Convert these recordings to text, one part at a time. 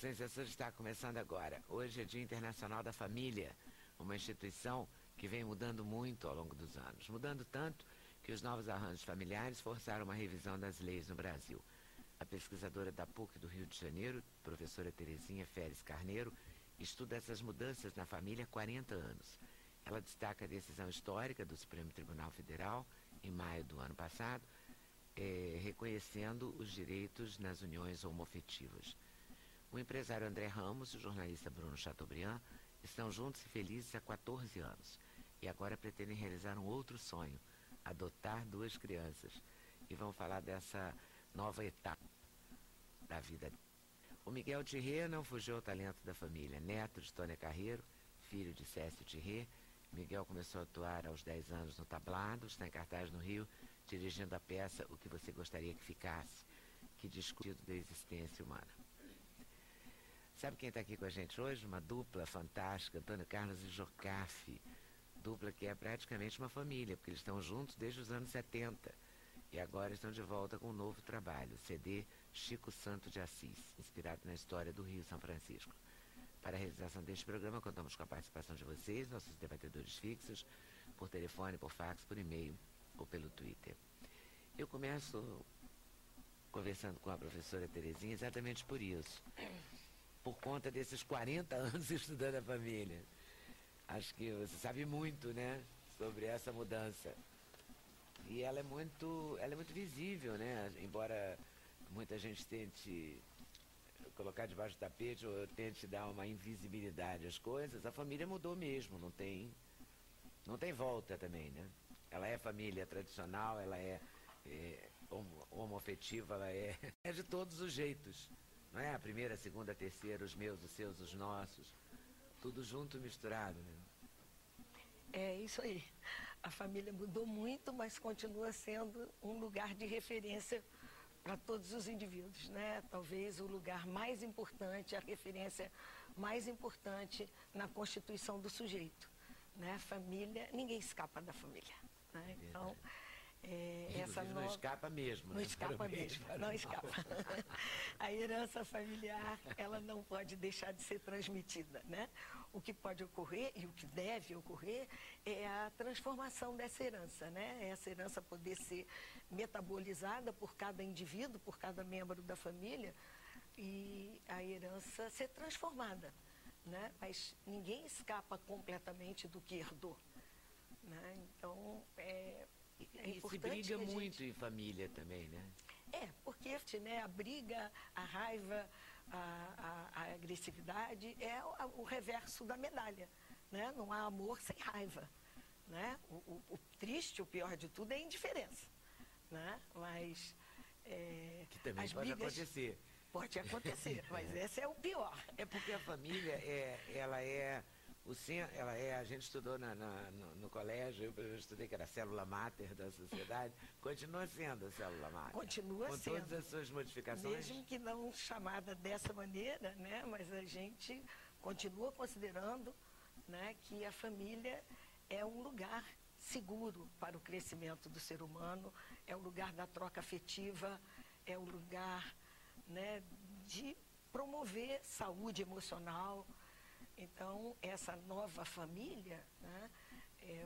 Sem Censura está começando agora. Hoje é Dia Internacional da Família, uma instituição que vem mudando muito ao longo dos anos. Mudando tanto que os novos arranjos familiares forçaram uma revisão das leis no Brasil. A pesquisadora da PUC do Rio de Janeiro, professora Terezinha Feres Carneiro, estuda essas mudanças na família há 40 anos. Ela destaca a decisão histórica do Supremo Tribunal Federal, em maio do ano passado, reconhecendo os direitos nas uniões homoafetivas. O empresário André Ramos e o jornalista Bruno Chateaubriand estão juntos e felizes há 14 anos e agora pretendem realizar um outro sonho, adotar 2 crianças. E vão falar dessa nova etapa da vida. O Miguel Thierry não fugiu ao talento da família. Neto de Tônia Carreiro, filho de Cécio Thierry, Miguel começou a atuar aos 10 anos no tablado, está em cartaz no Rio, dirigindo a peça O que Você Gostaria que Ficasse, que discute da existência humana. Sabe quem está aqui com a gente hoje? Uma dupla fantástica, Antônio Carlos e Jocafe. Dupla que é praticamente uma família, porque eles estão juntos desde os anos 70. E agora estão de volta com um novo trabalho, o CD Chico Santo de Assis, inspirado na história do Rio e São Francisco. Para a realização deste programa, contamos com a participação de vocês, nossos debatedores fixos, por telefone, por fax, por e-mail ou pelo Twitter. Eu começo conversando com a professora Terezinha exatamente por isso. Por conta desses 40 anos estudando a família. Acho que você sabe muito, né, sobre essa mudança. E ela é muito visível, né? Embora muita gente tente colocar debaixo do tapete ou tente dar uma invisibilidade às coisas, a família mudou mesmo, não tem volta também, né? Ela é família tradicional, ela é homoafetiva, ela é de todos os jeitos. Não é a primeira, a segunda, a terceira, os meus, os seus, os nossos. Tudo junto, misturado, né? É isso aí. A família mudou muito, mas continua sendo um lugar de referência para todos os indivíduos, né? Talvez o lugar mais importante, a referência mais importante na constituição do sujeito, né? Família, ninguém escapa da família, né? Então, essa não escapa mesmo, não né? escapa mesmo, não escapa. A herança familiar, ela não pode deixar de ser transmitida, né? O que pode ocorrer e o que deve ocorrer é a transformação dessa herança, né? Essa herança poder ser metabolizada por cada indivíduo, por cada membro da família e a herança ser transformada, né? Mas ninguém escapa completamente do que herdou, né? Então, E se briga muito em família também, né? Porque né, a briga, a raiva, a agressividade é o reverso da medalha, né? Não há amor sem raiva, né? O triste, o pior de tudo é a indiferença, né? Mas que também pode acontecer. Pode acontecer, mas esse é o pior. É porque a família, a gente estudou no colégio, eu estudei que era a célula máter da sociedade, continua sendo a célula máter. Continua com sendo. Com todas as suas modificações. Mesmo que não chamada dessa maneira, né? Mas a gente continua considerando, né, que a família é um lugar seguro para o crescimento do ser humano, é o lugar da troca afetiva, é o lugar, né, de promover saúde emocional. Então, essa nova família, né,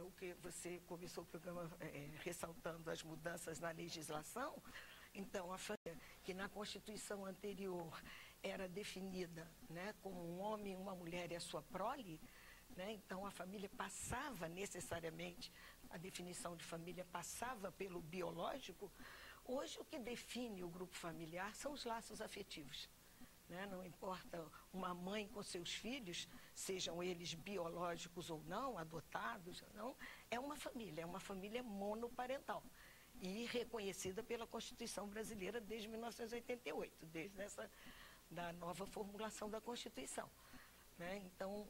o que você começou o programa ressaltando as mudanças na legislação, então a família que na Constituição anterior era definida, né, como um homem, uma mulher e a sua prole, né, então a família passava necessariamente, a definição de família passava pelo biológico. Hoje o que define o grupo familiar são os laços afetivos. Né? Não importa uma mãe com seus filhos, sejam eles biológicos ou não, adotados ou não, é uma família monoparental e reconhecida pela Constituição brasileira desde 1988, desde da nova formulação da Constituição. Né? Então,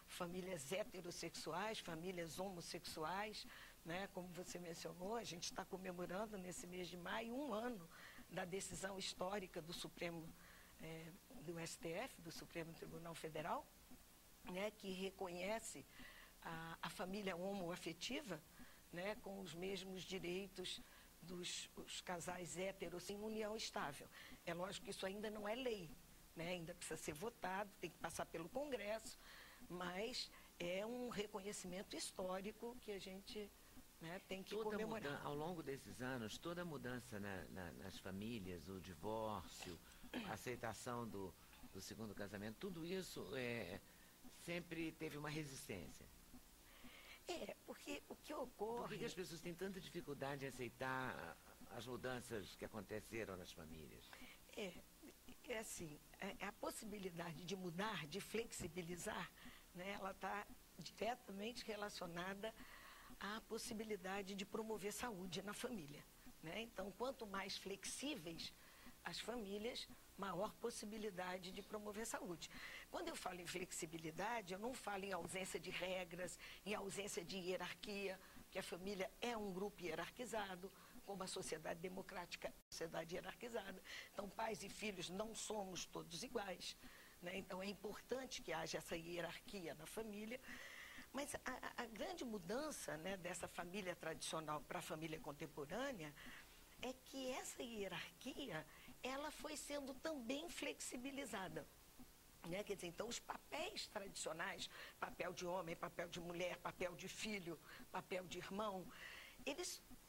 famílias heterossexuais, famílias homossexuais, né? Como você mencionou, a gente está comemorando nesse mês de maio 1 ano da decisão histórica do Supremo do STF, do Supremo Tribunal Federal, né, que reconhece a família homoafetiva, né, com os mesmos direitos dos casais héteros em união estável. É lógico que isso ainda não é lei, né? Ainda precisa ser votado, tem que passar pelo Congresso, mas é um reconhecimento histórico que a gente, né, tem que comemorar. Ao longo desses anos, toda mudança nas famílias, o divórcio, a aceitação do segundo casamento, tudo isso sempre teve uma resistência. Porque o que ocorre... Por que as pessoas têm tanta dificuldade em aceitar as mudanças que aconteceram nas famílias? É assim, a possibilidade de mudar, de flexibilizar, né, ela está diretamente relacionada à possibilidade de promover saúde na família, né? Então, quanto mais flexíveis as famílias, maior possibilidade de promover saúde. Quando eu falo em flexibilidade, eu não falo em ausência de regras, em ausência de hierarquia, porque a família é um grupo hierarquizado, como a sociedade democrática é uma sociedade hierarquizada. Então, pais e filhos não somos todos iguais, né? Então, é importante que haja essa hierarquia na família. Mas a grande mudança, né, dessa família tradicional para a família contemporânea é que essa hierarquia, ela foi sendo também flexibilizada, né? Quer dizer, então os papéis tradicionais, papel de homem, papel de mulher, papel de filho, papel de irmão,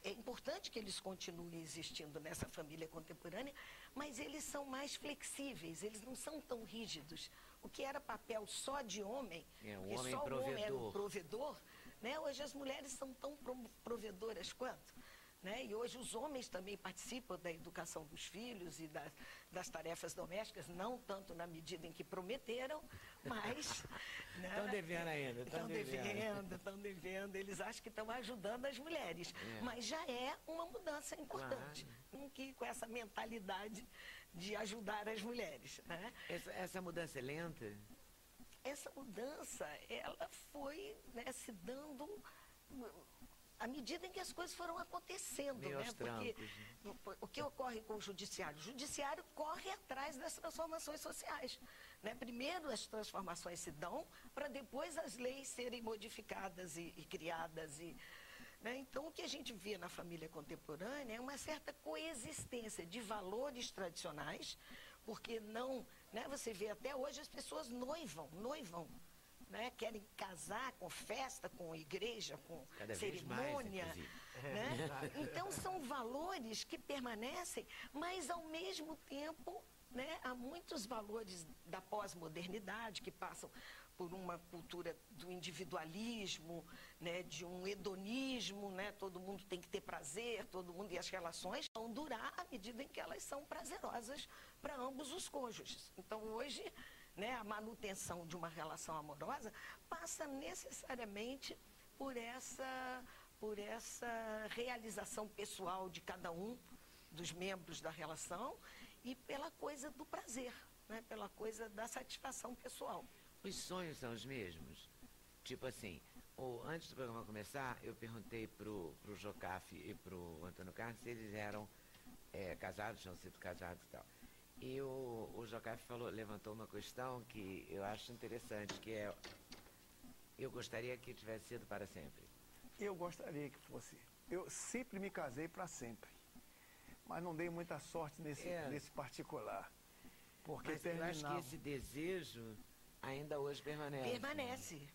é importante que eles continuem existindo nessa família contemporânea, mas eles são mais flexíveis, eles não são tão rígidos. O que era papel só de homem, o homem só provedor. o homem era o provedor, né? Hoje as mulheres são tão provedoras quanto, né? E hoje os homens também participam da educação dos filhos e das tarefas domésticas, não tanto na medida em que prometeram, mas... Estão devendo ainda. Estão devendo. Eles acham que estão ajudando as mulheres. Mas já é uma mudança importante, claro, com essa mentalidade de ajudar as mulheres, né? Essa mudança é lenta? Essa mudança, ela foi, né, se dando à medida em que as coisas foram acontecendo, né? Porque o que ocorre com o judiciário? O judiciário corre atrás das transformações sociais, né? Primeiro as transformações se dão, para depois as leis serem modificadas e criadas. Né? Então, o que a gente vê na família contemporânea é uma certa coexistência de valores tradicionais, porque não, né? Você vê até hoje as pessoas noivam, né? Querem casar com festa, com igreja, com cada cerimônia. Vez mais, né? Então, são valores que permanecem, mas ao mesmo tempo, né, há muitos valores da pós-modernidade que passam por uma cultura do individualismo, né, de um hedonismo, né? Todo mundo tem que ter prazer, todo mundo, e as relações vão durar à medida em que elas são prazerosas para ambos os cônjuges. Então, hoje, né, a manutenção de uma relação amorosa passa necessariamente por essa realização pessoal de cada um dos membros da relação e pela coisa do prazer, né, pela coisa da satisfação pessoal. Os sonhos são os mesmos? Tipo assim, antes do programa começar, eu perguntei pro Jocafe e pro Antônio Carlos se eles eram casados, tinham sido casados e tal. E o Jocafe levantou uma questão que eu acho interessante, que é: eu gostaria que tivesse sido para sempre. Eu gostaria que fosse. Eu sempre me casei para sempre, mas não dei muita sorte nesse particular. Porque mas eu acho que esse desejo ainda hoje permanece. Permanece.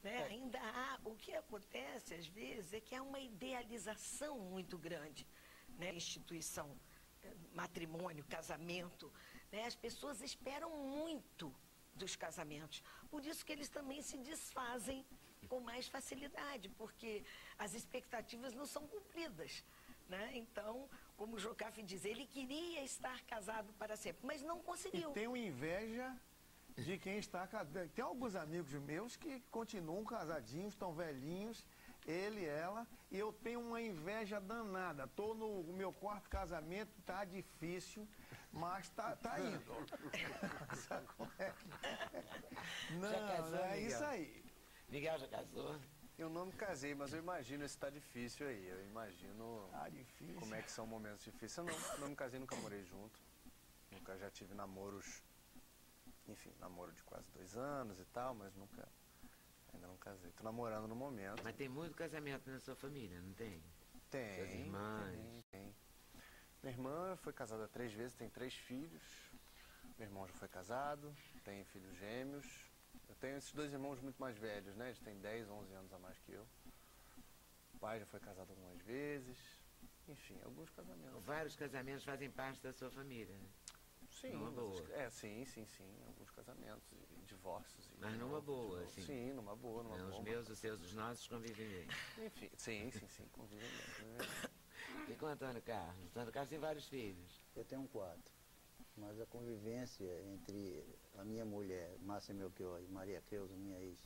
Né? Ainda há, o que acontece às vezes é que há uma idealização muito grande, né? Instituição, matrimônio, casamento, né? As pessoas esperam muito dos casamentos, por isso que eles também se desfazem com mais facilidade, porque as expectativas não são cumpridas, né? Então, como o Jocafe diz, ele queria estar casado para sempre, mas não conseguiu. E tenho inveja de quem está casado. Tem alguns amigos meus que continuam casadinhos, estão velhinhos, ele e ela, e eu tenho uma inveja danada. Estou no meu quarto casamento, tá difícil, mas tá indo. Não, já casou, é Miguel? isso aí. Miguel já casou? Eu não me casei, mas eu imagino se tá difícil aí. Eu imagino Difícil. como é que são momentos difíceis. Eu não me casei, nunca morei junto. Nunca já tive namoros, enfim, namoro de quase 2 anos e tal, mas ainda não casei. Tô namorando no momento. Mas tem muito casamento na sua família, não tem? Tem. Suas irmãs? Tem. Minha irmã foi casada 3 vezes, tem 3 filhos. Meu irmão já foi casado, tem filhos gêmeos. Eu tenho esses dois irmãos muito mais velhos, né? Eles têm 10, 11 anos a mais que eu. O pai já foi casado algumas vezes. Enfim, alguns casamentos. Vários casamentos fazem parte da sua família, né? Sim, numa boa. sim. Alguns casamentos e divórcios. Mas numa boa, assim. Sim, numa boa, numa boa. Os meus, os seus, os nossos convivem bem. Enfim, sim, convivem bem. E com o Antônio Carlos? O Antônio Carlos tem vários filhos. Eu tenho 4. Mas a convivência entre a minha mulher, Márcia Melchior, e Maria Creuza, minha ex,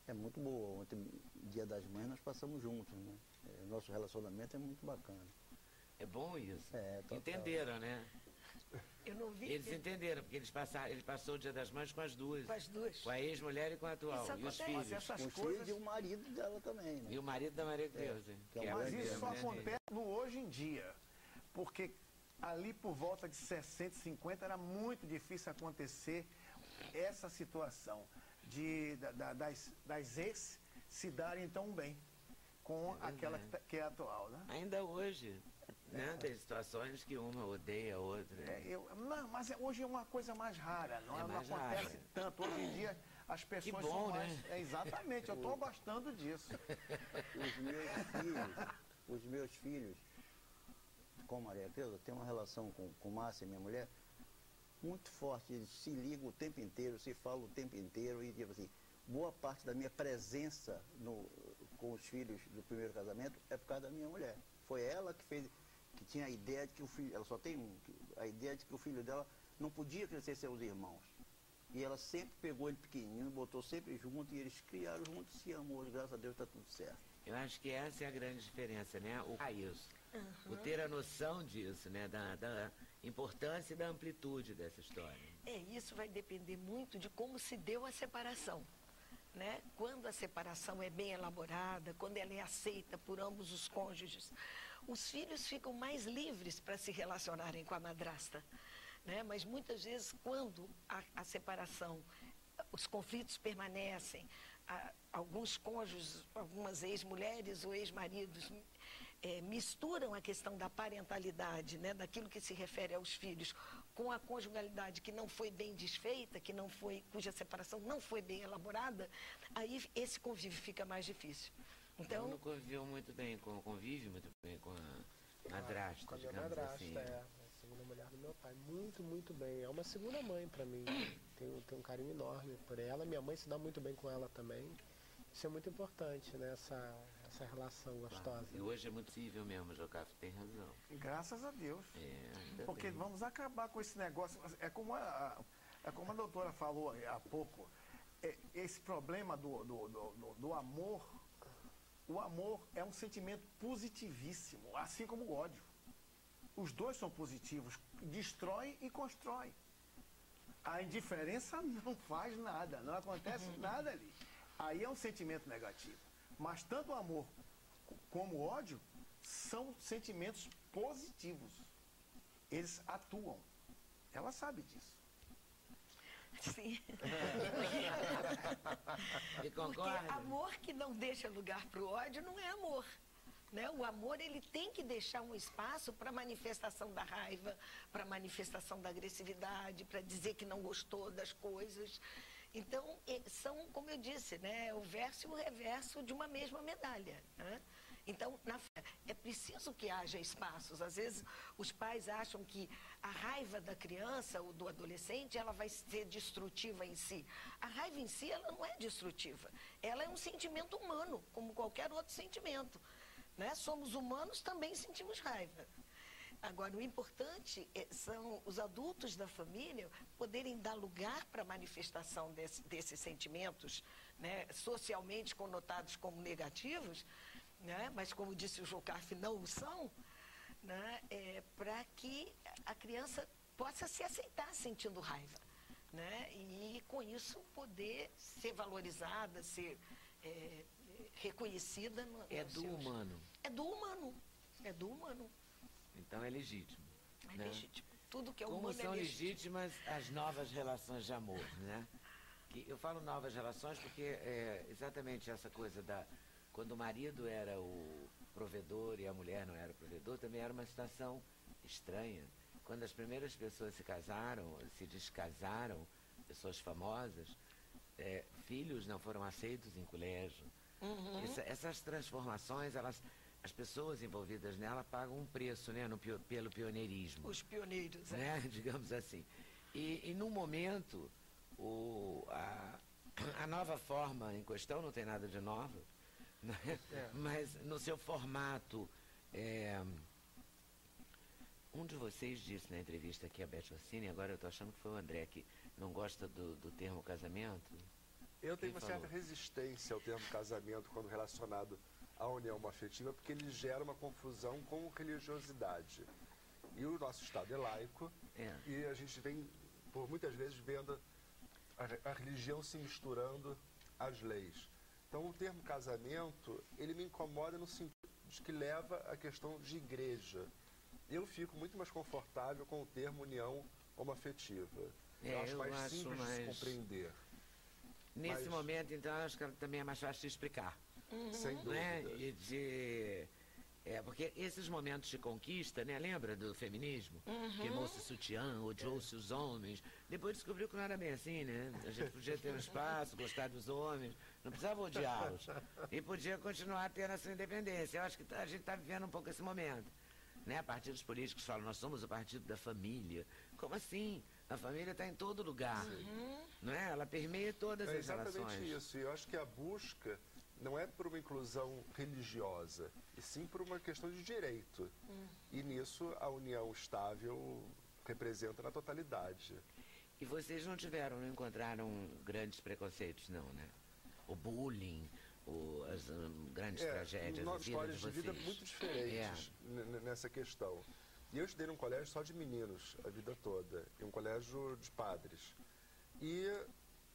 é muito boa. Ontem, Dia das Mães, nós passamos juntos, né? O nosso relacionamento é muito bacana. É bom isso. Total. Entenderam, né? Eu não vi. Eles entenderam, porque ele passou o Dia das Mães com as duas. Com as duas. Com a ex-mulher e com a atual. Isso E os acontece. filhos. Essas Com os coisas... filhos e o marido dela também, né? E o marido da Maria Creuza. que é que uma Mas a isso só mulher dele. acontece no hoje em dia, porque ali por volta de 60, 50 era muito difícil acontecer essa situação das ex se darem tão bem com aquela que é atual, né? Ainda hoje, né? Tem situações que uma odeia a outra. Não, mas hoje é uma coisa mais rara, não mais acontece rara. tanto. Hoje em dia as pessoas bom, são mais... né? Exatamente, eu estou gostando disso. Os meus filhos, com Maria Creuza, têm uma relação com Márcia, minha mulher, muito forte. Eles se ligam o tempo inteiro, se falam o tempo inteiro e, tipo assim, boa parte da minha presença com os filhos do primeiro casamento é por causa da minha mulher. Foi ela que tinha a ideia de que o filho, ela só tem a ideia de que o filho dela não podia crescer seus irmãos. E ela sempre pegou ele pequenininho, botou sempre junto e eles criaram juntos, se amou, graças a Deus está tudo certo. Eu acho que essa é a grande diferença, né? O ter a noção disso, né? Da importância e da amplitude dessa história. Isso vai depender muito de como se deu a separação, né? Quando a separação é bem elaborada, quando ela é aceita por ambos os cônjuges, os filhos ficam mais livres para se relacionarem com a madrasta, né? Mas muitas vezes, quando a separação, os conflitos permanecem, alguns cônjuges, algumas ex-mulheres ou ex-maridos misturam a questão da parentalidade, né, daquilo que se refere aos filhos, com a conjugalidade que não foi bem desfeita, cuja separação não foi bem elaborada, aí esse convívio fica mais difícil. Então, não convive muito bem com a madrasta, com a minha digamos madrasta, assim. a segunda mulher do meu pai. Muito, muito bem. É uma segunda mãe para mim. Tenho um carinho enorme por ela. Minha mãe se dá muito bem com ela também. Isso é muito importante, né? Essa relação gostosa. E hoje é muito possível mesmo, Jocafe tem razão. Graças a Deus. Ainda Porque bem. vamos acabar com esse negócio. É como a doutora falou há pouco, esse problema do amor. O amor é um sentimento positivíssimo, assim como o ódio. Os dois são positivos, destrói e constrói. A indiferença não faz nada, não acontece nada ali. Aí é um sentimento negativo. Mas tanto o amor como o ódio são sentimentos positivos. Eles atuam. Ela sabe disso. sim. E Porque concorda? amor que não deixa lugar para o ódio não é amor. Né? O amor, ele tem que deixar um espaço para manifestação da raiva, para manifestação da agressividade, para dizer que não gostou das coisas. Então, são, como eu disse, né, o verso e o reverso de uma mesma medalha. Né? Então, é preciso que haja espaços. Às vezes, os pais acham que a raiva da criança ou do adolescente, ela vai ser destrutiva em si. A raiva em si, ela não é destrutiva. Ela é um sentimento humano, como qualquer outro sentimento. Né? Somos humanos, também sentimos raiva. Agora, o importante são os adultos da família poderem dar lugar para a manifestação desses sentimentos, né, socialmente conotados como negativos, né, mas, como disse o Jocafe, não o são, né, para que a criança possa se aceitar sentindo raiva. Né, e, com isso, poder ser valorizada, ser reconhecida. É do humano. É do humano. É do humano. Então é legítimo. É né? legítimo. Tudo que é Como humano são é legítimo. legítimas as novas relações de amor, né? Eu falo novas relações porque é exatamente essa coisa quando o marido era o provedor e a mulher não era o provedor, também era uma situação estranha. quando as primeiras pessoas se casaram, se descasaram, pessoas famosas, filhos não foram aceitos em colégio. Essas transformações, as pessoas envolvidas nela pagam um preço, né, pelo pioneirismo. Os pioneiros, né? Digamos assim. E no momento, a nova forma em questão não tem nada de nova, né? Mas no seu formato, um de vocês disse na entrevista aqui a Beth Orsini, agora eu estou achando que foi o André, que não gosta do termo casamento. Eu tenho uma Quem certa falou? resistência ao termo casamento quando relacionado à união homoafetiva, porque ele gera uma confusão com religiosidade. E o nosso Estado é laico, e a gente vem, por muitas vezes, vendo a religião se misturando às leis. Então, o termo casamento, ele me incomoda no sentido de que leva à questão de igreja. Eu fico muito mais confortável com o termo união homoafetiva. Eu acho mais simples de se compreender. Nesse momento, então, acho que também é mais fácil de explicar. Sem dúvida. Né? Porque esses momentos de conquista, né? Lembra do feminismo? Queimou-se o sutiã, odiou-se os homens. Depois descobriu que não era bem assim, né? A gente podia ter um espaço, gostar dos homens, não precisava odiá-los. E podia continuar tendo a sua independência. Eu acho que a gente está vivendo um pouco esse momento. Né? Partidos políticos falam, nós somos o partido da família. Como assim? A família está em todo lugar. Não é? Ela permeia todas as relações. É exatamente isso. E eu acho que a busca não é por uma inclusão religiosa, e sim por uma questão de direito. E nisso a união estável representa na totalidade. E vocês não encontraram grandes preconceitos, não, né? O bullying, as grandes tragédias da vida histórias de de vida vocês. muito diferentes nessa questão. E eu estudei num colégio só de meninos a vida toda, em um colégio de padres. E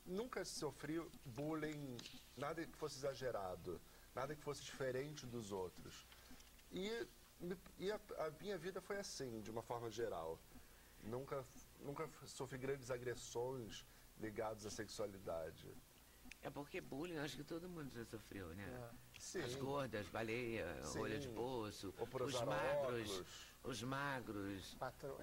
nunca sofri bullying, nada que fosse exagerado, nada que fosse diferente dos outros. E a minha vida foi assim, de uma forma geral. Nunca sofri grandes agressões ligadas à sexualidade. É porque bullying, acho que todo mundo já sofreu, né? Sim. As gordas, baleia, rolha de poço, Ou por os usar magros, óculos. os magros, Quatro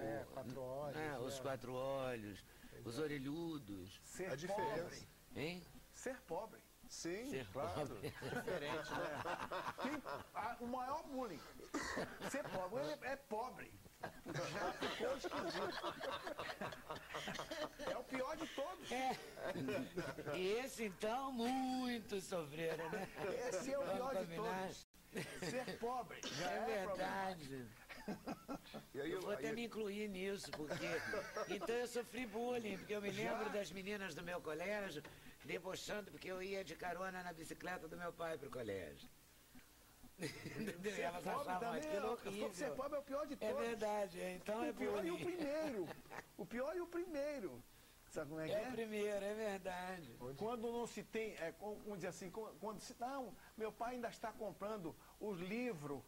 olhos. os quatro olhos, os orelhudos. Ser A diferença. Hein? Ser pobre. Sim, Ser claro. pobre. Diferente, né? O maior bullying. Ser pobre, ele é pobre. Já ficou esquisito. É o pior de todos. E esse, então, muitos sofreram, né? Esse é o pior Vamos de combinar? todos. Ser pobre já É é verdade. E aí, Eu vou até me incluir nisso, porque... Então eu sofri bullying, porque eu me lembro das meninas do meu colégio debochando, porque eu ia de carona na bicicleta do meu pai pro colégio. Entendeu? E elas Pobre achavam também, aquilo ser horrível. pobre é o pior de É todos. verdade, então é O pior e o bullying. primeiro. O pior e o primeiro. Sabe como é que É o primeiro, é verdade. Quando não se tem, como dizer assim, quando se, não, meu pai ainda está comprando os livros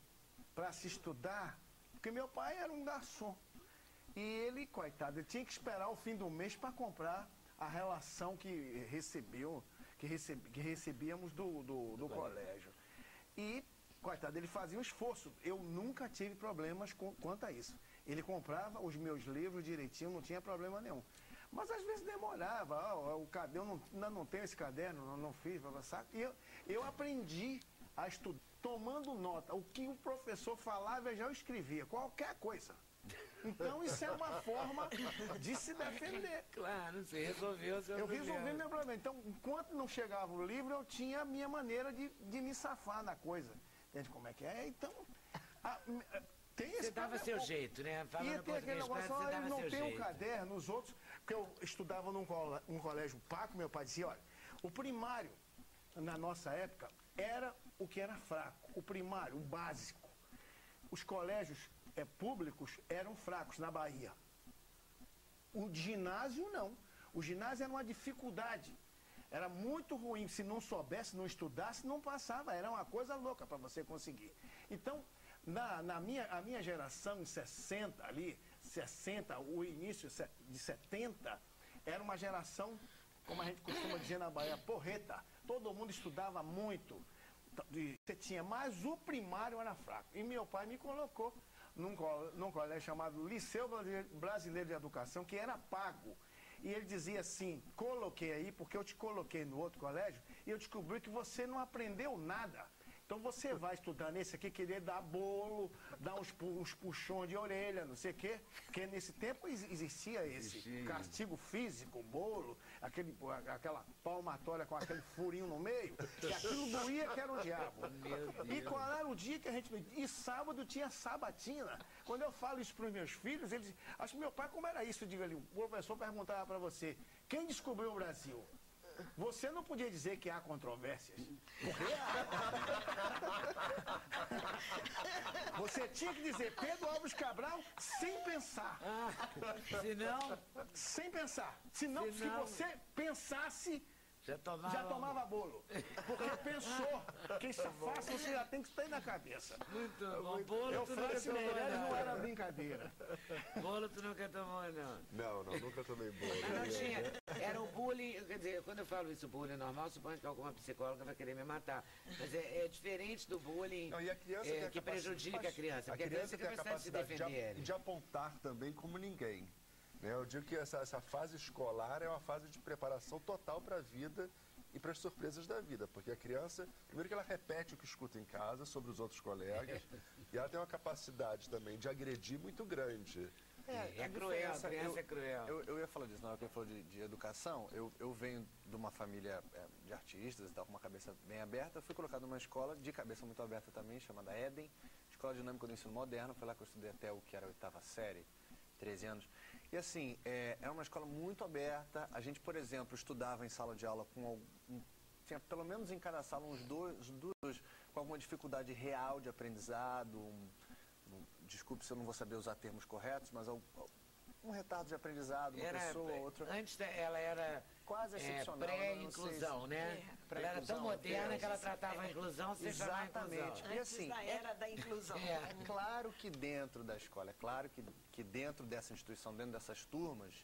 para se estudar, porque meu pai era um garçom. E ele, coitado, ele tinha que esperar o fim do mês para comprar a relação que recebíamos do colégio. E, coitado, ele fazia um esforço. Eu nunca tive problemas quanto a isso. Ele comprava os meus livros direitinho, não tinha problema nenhum. Mas às vezes demorava, eu ainda não tenho esse caderno, não fiz, sabe? E eu aprendi a estudar, tomando nota. O que o professor falava, eu já escrevia, qualquer coisa. Então isso é uma forma de se defender. Claro, você resolveu o seu Eu problema. resolvi meu problema. Então, enquanto não chegava o livro, eu tinha a minha maneira de me safar da coisa. Entende como é que é? Então, tem esse Você dava problema. seu jeito, né? E Falando tem aquele português negócio, quase, você ele dava não seu tem um jeito. caderno, os outros, porque eu estudava num colégio Paco, meu pai dizia, olha, o primário, na nossa época, era o que era fraco, o primário, o básico. Os colégios públicos eram fracos na Bahia. O ginásio não. O ginásio era uma dificuldade. Era muito ruim. Se não soubesse, não estudasse, não passava. Era uma coisa louca para você conseguir. Então, a minha geração, em 60 ali, 60, o início de 70, era uma geração, como a gente costuma dizer na Bahia, porreta. Todo mundo estudava muito. Você tinha, mas o primário era fraco. E meu pai me colocou num colégio chamado Liceu Brasileiro de Educação, que era pago. E ele dizia assim, coloquei aí porque eu te coloquei no outro colégio e eu descobri que você não aprendeu nada. Então você vai estudar nesse aqui, querer dar bolo, dar uns puxões de orelha, não sei o quê. Porque nesse tempo existia esse castigo físico, bolo, aquela palmatória com aquele furinho no meio, que aquilo doía que era o diabo. E qual era o dia que a gente... E sábado tinha sabatina. Quando eu falo isso para os meus filhos, eles... Acho que meu pai, como era isso? Eu digo ali, o professor perguntava para você, quem descobriu o Brasil? Você não podia dizer que há controvérsias. Porque você tinha que dizer Pedro Álvares Cabral sem pensar. Senão? Sem pensar. Senão, se você pensasse, já tomava bolo. Porque pensou. Que isso é fácil, você já tem que estar aí na cabeça. Muito bom. Bolo Eu tu falei assim, nunca tomou, não era brincadeira. Bolo tu nunca tomou, não. Não, nunca tomei bolo. Não tinha. Era o bullying, quer dizer, quando eu falo isso, bullying normal, suponho que alguma psicóloga vai querer me matar. Mas é diferente do bullying não, e a criança que prejudica a criança. Porque a criança tem a capacidade de se defender. De apontar também como ninguém. Eu digo que essa fase escolar é uma fase de preparação total para a vida e para as surpresas da vida, porque a criança, primeiro que ela repete o que escuta em casa sobre os outros colegas, e ela tem uma capacidade também de agredir muito grande. É cruel, a criança é cruel. Eu ia falar disso, na hora que eu falou de educação, eu venho de uma família de artistas e tal, com uma cabeça bem aberta, fui colocado numa escola de cabeça muito aberta também, chamada Éden, Escola Dinâmica do Ensino Moderno, foi lá que eu estudei até o que era a 8ª série, 13 anos. E assim, é uma escola muito aberta. A gente, por exemplo, estudava em sala de aula tinha pelo menos em cada sala uns dois com alguma dificuldade real de aprendizado, desculpe se eu não vou saber usar termos corretos, mas um retardo de aprendizado, uma pessoa, outra... Antes ela era quase excepcional, pré-inclusão, né? Ela era tão moderna que ela tratava a inclusão sem chamar inclusão. E assim, da era da inclusão. É claro que dentro da escola, é claro que dentro dessa instituição, dentro dessas turmas,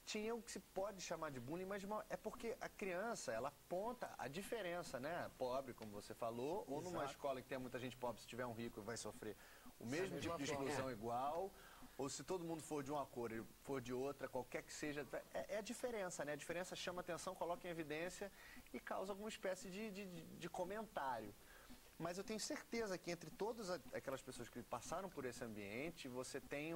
tinha o que se pode chamar de bullying, mas é porque a criança, ela aponta a diferença, né? Pobre, como você falou, ou numa escola que tem muita gente pobre, se tiver um rico, vai sofrer o mesmo tipo de exclusão igual, ou se todo mundo for de uma cor e for de outra, qualquer que seja, é a diferença, né? A diferença chama atenção, coloca em evidência e causa alguma espécie de comentário. Mas eu tenho certeza que entre todas aquelas pessoas que passaram por esse ambiente, você tem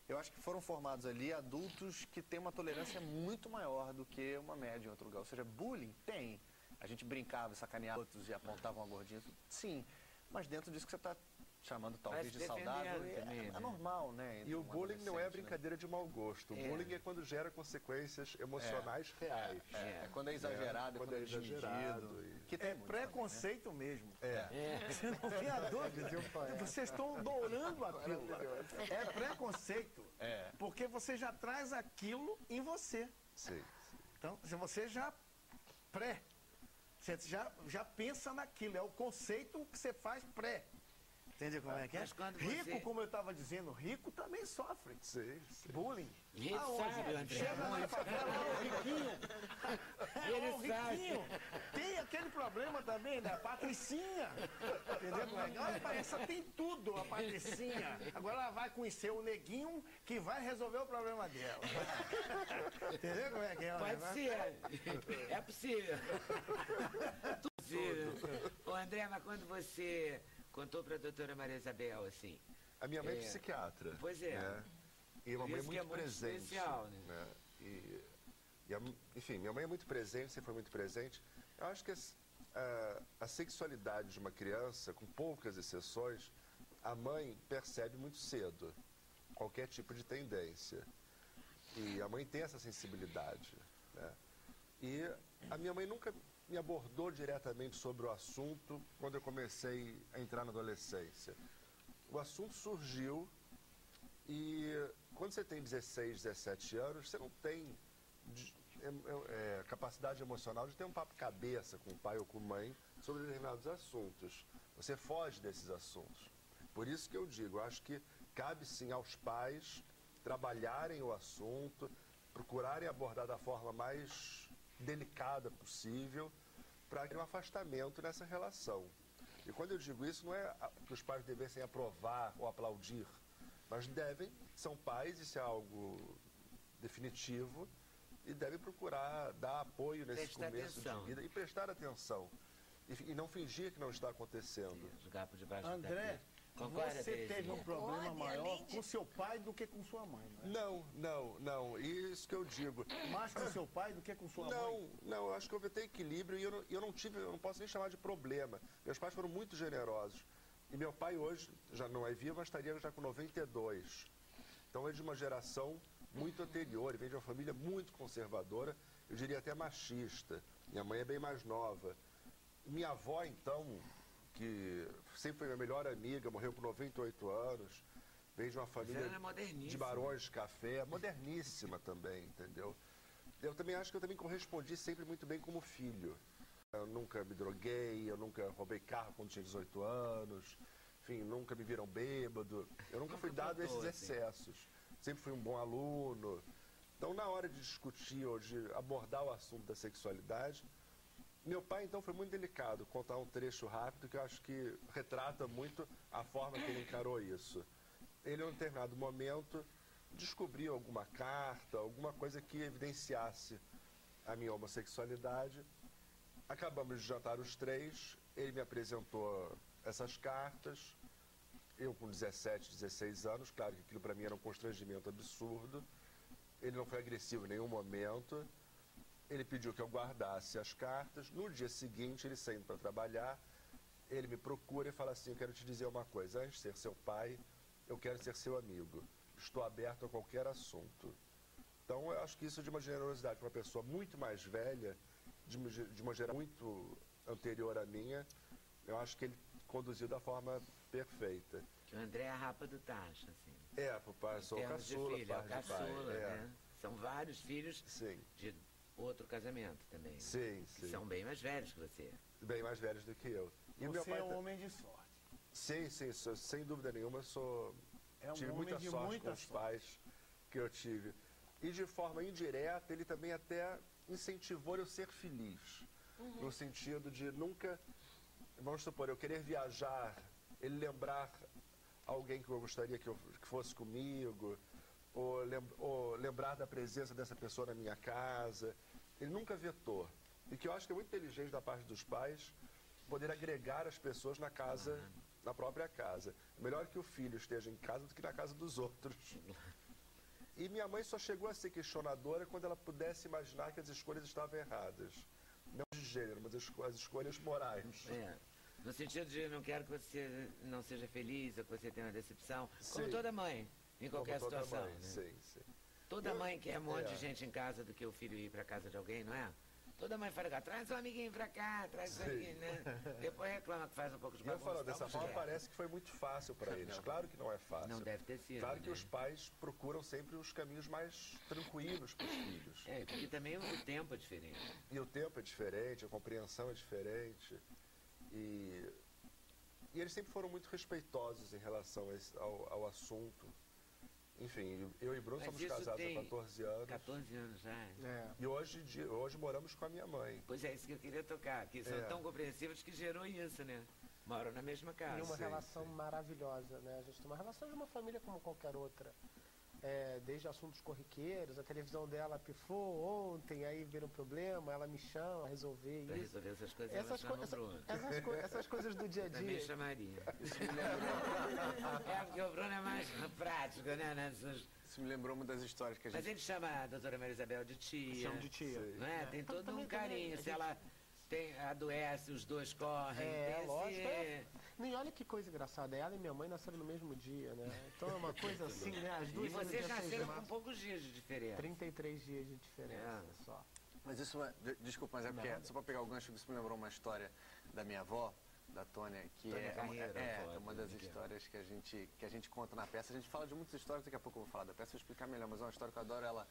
eu acho que foram formados ali adultos que têm uma tolerância muito maior do que uma média em outro lugar. Ou seja, bullying tem. A gente brincava, sacaneava outros e apontava uma gordinha. Sim, mas dentro disso que você está chamando talvez de saudável, é normal, né? E o bullying não é brincadeira de mau gosto. O bullying é quando gera consequências emocionais reais. É quando é exagerado, quando é desmedido. Que tem preconceito mesmo. Você não tem a dúvida. Vocês estão dourando aquilo. É preconceito. Porque você já traz aquilo em você. Sim. Então, se você você já pensa naquilo. É o conceito que você faz pré. Entende como é que é? Rico, como eu estava dizendo, rico também sofre. Sim. Bullying. Ele sabe, André. Chega na favela, o riquinho. Tem aquele problema também, né? A Patricinha. Entendeu como é que é? Olha, essa tem tudo, a Patricinha. Agora ela vai conhecer o neguinho que vai resolver o problema dela. Entendeu como é que é? Pode ser. É possível. Ô, André, mas quando você contou para a doutora Maria Isabel, assim... A minha mãe é psiquiatra. Pois é. Né? E uma mãe muito presente. Especial, né? Enfim, minha mãe é muito presente, sempre foi muito presente. Eu acho que a sexualidade de uma criança, com poucas exceções, a mãe percebe muito cedo qualquer tipo de tendência. E a mãe tem essa sensibilidade. Né? E a minha mãe nunca me abordou diretamente sobre o assunto quando eu comecei a entrar na adolescência. O assunto surgiu e quando você tem 16, 17 anos, você não tem capacidade emocional de ter um papo cabeça com o pai ou com a mãe sobre determinados assuntos. Você foge desses assuntos. Por isso que eu digo, acho que cabe sim aos pais trabalharem o assunto, procurarem abordar da forma mais delicada possível para ter um afastamento nessa relação. E quando eu digo isso, não é que os pais devessem aprovar ou aplaudir, mas são pais, isso é algo definitivo, e devem procurar dar apoio nesse começo de vida e prestar atenção. E não fingir que não está acontecendo. Jogar por debaixo André, você teve um problema maior com seu pai do que com sua mãe, não é? Não. Isso que eu digo. Mais com seu pai do que com sua mãe? Não, eu acho que houve até equilíbrio e eu não posso nem chamar de problema. Meus pais foram muito generosos. E meu pai hoje já não é vivo, mas estaria já com 92. Então é de uma geração muito anterior, ele vem de uma família muito conservadora, eu diria até machista. Minha mãe é bem mais nova. Minha avó, então, que sempre foi minha melhor amiga, morreu com 98 anos, vem de uma família de barões de café, moderníssima também, entendeu? Eu também acho que eu também correspondi sempre muito bem como filho. Eu nunca me droguei, eu nunca roubei carro quando tinha 18 anos, enfim, nunca me viram bêbado, eu nunca fui dado a esses excessos. Sempre fui um bom aluno. Então, na hora de discutir ou de abordar o assunto da sexualidade, meu pai, então, foi muito delicado. Contar um trecho rápido que eu acho que retrata muito a forma que ele encarou isso. Ele, em um determinado momento, descobriu alguma carta, alguma coisa que evidenciasse a minha homossexualidade. Acabamos de jantar os três, ele me apresentou essas cartas. Eu com 17, 16 anos, claro que aquilo para mim era um constrangimento absurdo. Ele não foi agressivo em nenhum momento. Ele pediu que eu guardasse as cartas. No dia seguinte, ele saindo para trabalhar, ele me procura e fala assim: eu quero te dizer uma coisa, antes de ser seu pai, eu quero ser seu amigo. Estou aberto a qualquer assunto. Então, eu acho que isso é de uma generosidade para uma pessoa muito mais velha, de uma geração muito anterior à minha, eu acho que ele conduziu da forma perfeita. Que o André é a rapa do tacho, assim. Papai, sou o caçula, filho, pai de pai. Né? São vários filhos Sim. de outro casamento também. Né? Sim. São bem mais velhos que você. Bem mais velhos do que eu. E você é um homem de sorte. Sim, sem dúvida nenhuma, tive muita sorte com os pais que eu tive. E de forma indireta, ele também até incentivou eu ser feliz. No sentido de nunca, vamos supor, eu querer viajar, ele lembrar alguém que eu gostaria que fosse comigo, ou lembrar da presença dessa pessoa na minha casa. Ele nunca vetou. E que eu acho que é muito inteligente da parte dos pais poder agregar as pessoas na casa, na própria casa. Melhor que o filho esteja em casa do que na casa dos outros. E minha mãe só chegou a ser questionadora quando ela pudesse imaginar que as escolhas estavam erradas. Não de gênero, mas as escolhas morais. No sentido de não quero que você não seja feliz ou que você tenha uma decepção. Sim. Como toda mãe, em qualquer situação. Mãe, né? Sim. Toda mãe quer um monte de gente em casa do que o filho ir para casa de alguém, não é? Toda mãe fala, traz um amiguinho pra cá, traz um amiguinho, né? Depois reclama que faz um pouco de bagunça. Eu falo dessa forma, parece que foi muito fácil para eles. Claro que não é fácil. Não deve ter sido. Claro que os pais procuram sempre os caminhos mais tranquilos para os filhos. Porque também o tempo é diferente. E o tempo é diferente, a compreensão é diferente. E eles sempre foram muito respeitosos em relação ao assunto. Enfim, eu e Bruno somos casados há 14 anos. 14 anos já. E hoje moramos com a minha mãe. Pois é, isso que eu queria tocar, que são tão compreensivos que gerou isso, né? Moram na mesma casa. E uma relação maravilhosa, né? A gente tem uma relação de uma família como qualquer outra. Desde assuntos corriqueiros, a televisão dela pifou ontem, aí vira um problema, ela me chama a resolver pra isso. Resolver essas coisas, essas coisas do dia a dia. Também chamaria. Porque o Bruno é mais prático, né? Isso me lembrou uma das histórias que a gente... Mas ele chama a doutora Maria Isabel de tia. Chama de tia. Não é? Tem todo um carinho. Se ela adoece, os dois correm. Lógico. E olha que coisa engraçada, ela e minha mãe nasceram no mesmo dia, né? Então é uma coisa assim, né? As duas. E vocês nasceram com poucos dias de diferença. 33 dias de diferença só. Mas isso, desculpa, mas é porque, só para pegar o gancho, isso me lembrou uma história da minha avó, da Tônia, que é uma das histórias que a gente conta na peça. A gente fala de muitas histórias, daqui a pouco eu vou falar da peça, vou explicar melhor, mas é uma história que eu adoro.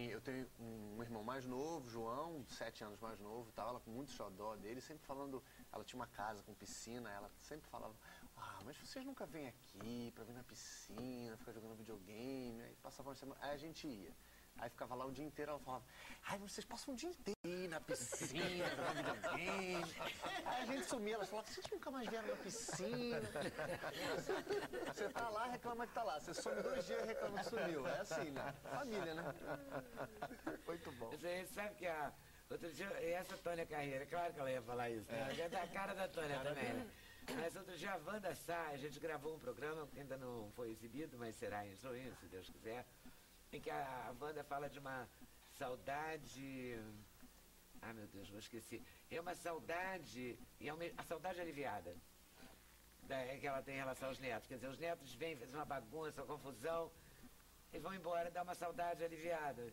Eu tenho um irmão mais novo, João, 7 anos mais novo, tava ela com muito xodó dele, sempre falando, ela tinha uma casa com piscina, ela sempre falava, mas vocês nunca vêm aqui pra vir na piscina, ficar jogando videogame, aí passava uma semana, aí a gente ia. Aí ficava lá o dia inteiro, ela falava, ai, vocês passam o dia inteiro aí na piscina, jogando videogame. Aí a gente sumia, ela falava, vocês nunca mais vieram na piscina. Você tá lá, reclama que tá lá. Você some 2 dias e reclama que sumiu. É assim, né? Família, né? Muito bom. Você sabe que outro dia, essa Tônia Carreira, claro que ela ia falar isso, né? É da cara da Tônia também, né? Mas outro dia a Wanda Sá, a gente gravou um programa que ainda não foi exibido, mas será em junho, se Deus quiser, em que a Wanda fala de uma saudade... Ah, meu Deus, vou esquecer. É uma saudade, e a saudade aliviada que ela tem em relação aos netos. Quer dizer, os netos vêm, fazem uma bagunça, uma confusão, e vão embora, dá uma saudade aliviada.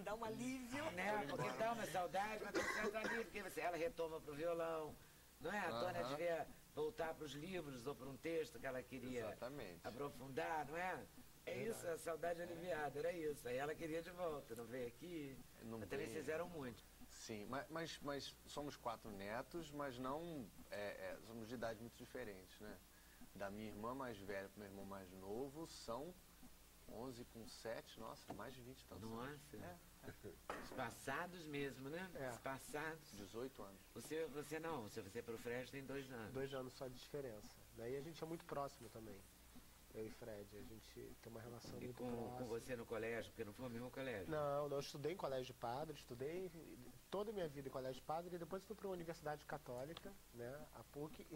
Dá um alívio. Né? Porque dá uma saudade, mas tem um certo alívio, porque ela retoma pro violão, não é? A Tônia devia voltar para os livros ou para um texto que ela queria aprofundar, não é? É isso, a saudade aliviada, era isso. Aí ela queria de volta, não veio aqui. Até eles fizeram muito. Sim, mas somos 4 netos, mas não somos de idade muito diferentes, né? Da minha irmã mais velha para meu irmão mais novo são 11 com 7, nossa, mais de 20 tantos. Nossa, os passados mesmo, né? Os passados. 18 anos. Você não, você pro Fred tem 2 anos. 2 anos só de diferença. Daí a gente é muito próximo também. Eu e Fred, a gente tem uma relação muito próxima. Com você no colégio, porque não foi o mesmo colégio? Não, eu estudei em colégio de padre, estudei toda a minha vida em colégio de padre e depois fui para uma universidade católica, né, a PUC,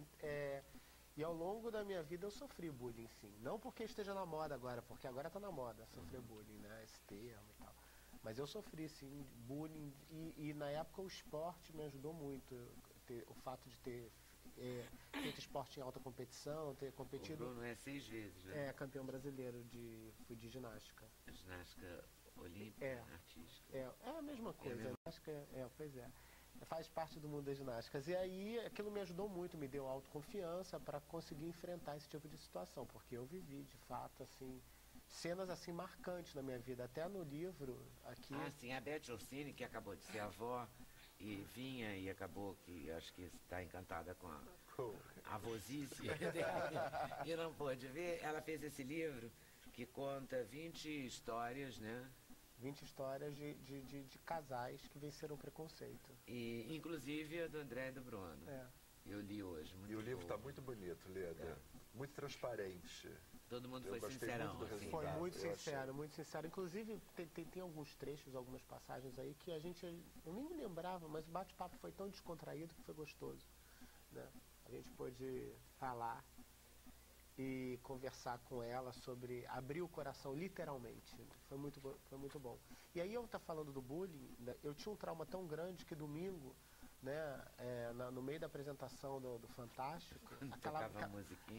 e ao longo da minha vida eu sofri bullying, sim. Não porque esteja na moda agora, porque agora está na moda sofrer bullying, né, esse termo e tal. Mas eu sofri, sim, bullying e na época o esporte me ajudou muito. O fato de ter feito esporte em alta competição, ter competido... O Bruno é 6 vezes, né? É, campeão brasileiro fui de ginástica. Ginástica olímpica, artística. É a mesma coisa. Pois é. Faz parte do mundo das ginásticas. E aí aquilo me ajudou muito, me deu autoconfiança para conseguir enfrentar esse tipo de situação, porque eu vivi, de fato, assim, cenas assim marcantes na minha vida. Até no livro aqui... Ah, sim, a Beth Orsini, que acabou de ser avó, e vinha e acabou que acho que está encantada com a avosice e não pôde ver. Ela fez esse livro que conta 20 histórias, né? 20 histórias de casais que venceram o preconceito. E inclusive a do André e do Bruno. Eu li hoje. E o livro está muito bonito, Leda. Muito transparente. Todo mundo foi sincerão. Assim. Foi muito sincero, muito sincero. Inclusive, tem alguns trechos, algumas passagens aí que eu nem me lembrava, mas o bate-papo foi tão descontraído que foi gostoso. Né? A gente pôde falar e conversar com ela sobre abrir o coração, literalmente. Foi muito bom. E aí eu estou falando do bullying, né? Eu tinha um trauma tão grande que domingo, né, no meio da apresentação do Fantástico,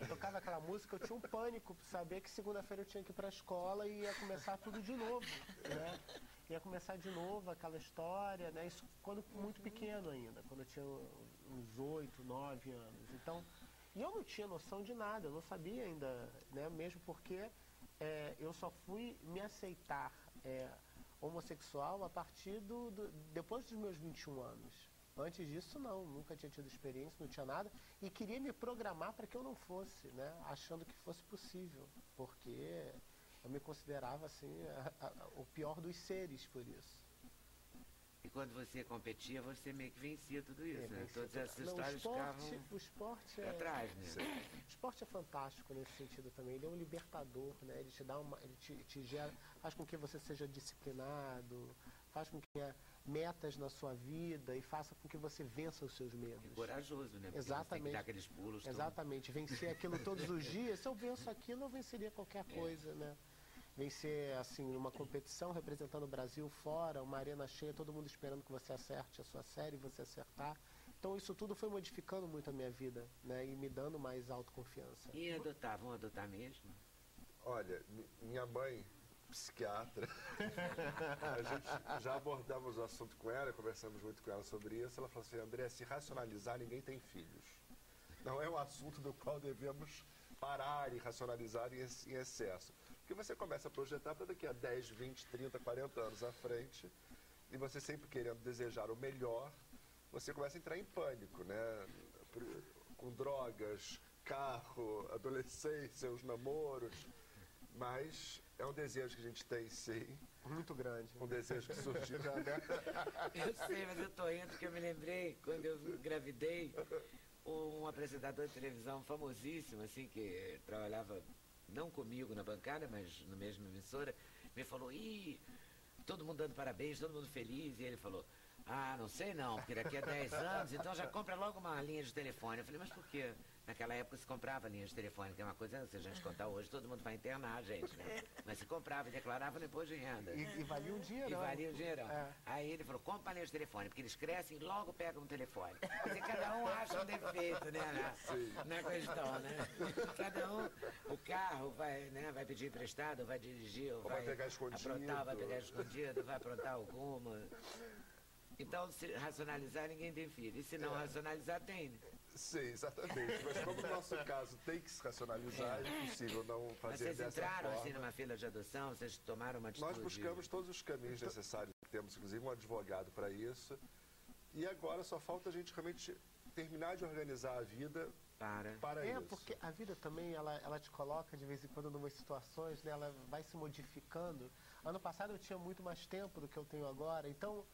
tocava aquela música, eu tinha um pânico por saber que segunda-feira eu tinha que ir para a escola e ia começar tudo de novo, né? Ia começar de novo aquela história, né? Isso quando muito pequeno ainda, quando eu tinha uns 8, 9 anos. Então, e eu não tinha noção de nada, eu não sabia ainda, né? Mesmo porque eu só fui me aceitar homossexual a partir depois dos meus 21 anos. Antes disso, não, nunca tinha tido experiência, não tinha nada, e queria me programar para que eu não fosse, né, achando que fosse possível, porque eu me considerava, assim, o pior dos seres por isso. E quando você competia, você meio que vencia tudo isso, né? Todas essas não, histórias ficavam... O esporte atrás, né? O esporte é fantástico nesse sentido também, ele é um libertador, né? Ele te dá ele te gera, faz com que você seja disciplinado, faz com que tenha metas na sua vida e faça com que você vença os seus medos. E corajoso, né? Porque exatamente. Você tem que dar aqueles pulos. Exatamente. Vencer aquilo todos os dias. Se eu venço aquilo, eu venceria qualquer coisa, né? Vencer, assim, uma competição representando o Brasil fora, uma arena cheia, todo mundo esperando que você acerte a sua série, você acertar. Então isso tudo foi modificando muito a minha vida, né? E me dando mais autoconfiança. E vão adotar mesmo? Olha, minha mãe, psiquiatra, a gente já abordamos o assunto com ela, conversamos muito com ela sobre isso. Ela falou assim: André, se racionalizar, ninguém tem filhos. Não é um assunto do qual devemos parar e racionalizar em excesso. Porque você começa a projetar para daqui a 10, 20, 30, 40 anos à frente, e você sempre querendo desejar o melhor, você começa a entrar em pânico, né? Com drogas, carro, adolescência, os namoros. Mas É um desejo que a gente tem, sim. Muito grande. Um desejo que surgiu, né? Eu sei, mas eu tô indo porque eu me lembrei, quando eu engravidei, um apresentador de televisão famosíssimo, assim, que trabalhava, não comigo na bancada, mas na mesma emissora, me falou, todo mundo dando parabéns, todo mundo feliz, e ele falou, não sei não, porque daqui a 10 anos, então já compra logo uma linha de telefone. Eu falei, mas por quê? Naquela época se comprava linha de telefone, que é uma coisa, se a gente contar hoje, todo mundo vai internar a gente, né? Mas se comprava e declarava no imposto de renda. E valia um dinheirão. E valia um dinheirão. É. Aí ele falou, compra a linha de telefone, porque eles crescem e logo pegam um telefone. Porque cada um acha um defeito, né? Na questão, né? Cada um, o carro vai, né, vai pedir emprestado, vai dirigir, ou vai pegar escondido. aprontar, vai pegar escondido, vai aprontar alguma. Então, se racionalizar, ninguém tem filho. E se não racionalizar, tem. Sim, exatamente. Mas como no nosso caso tem que se racionalizar, é impossível não Mas fazer vocês dessa entraram forma. assim numa fila de adoção? Vocês tomaram uma atitude? Nós buscamos todos os caminhos necessários. Temos, inclusive, um advogado para isso. E agora só falta a gente realmente terminar de organizar a vida para isso. Porque a vida também, ela te coloca de vez em quando em umas situações, né? Ela vai se modificando. Ano passado eu tinha muito mais tempo do que eu tenho agora, então...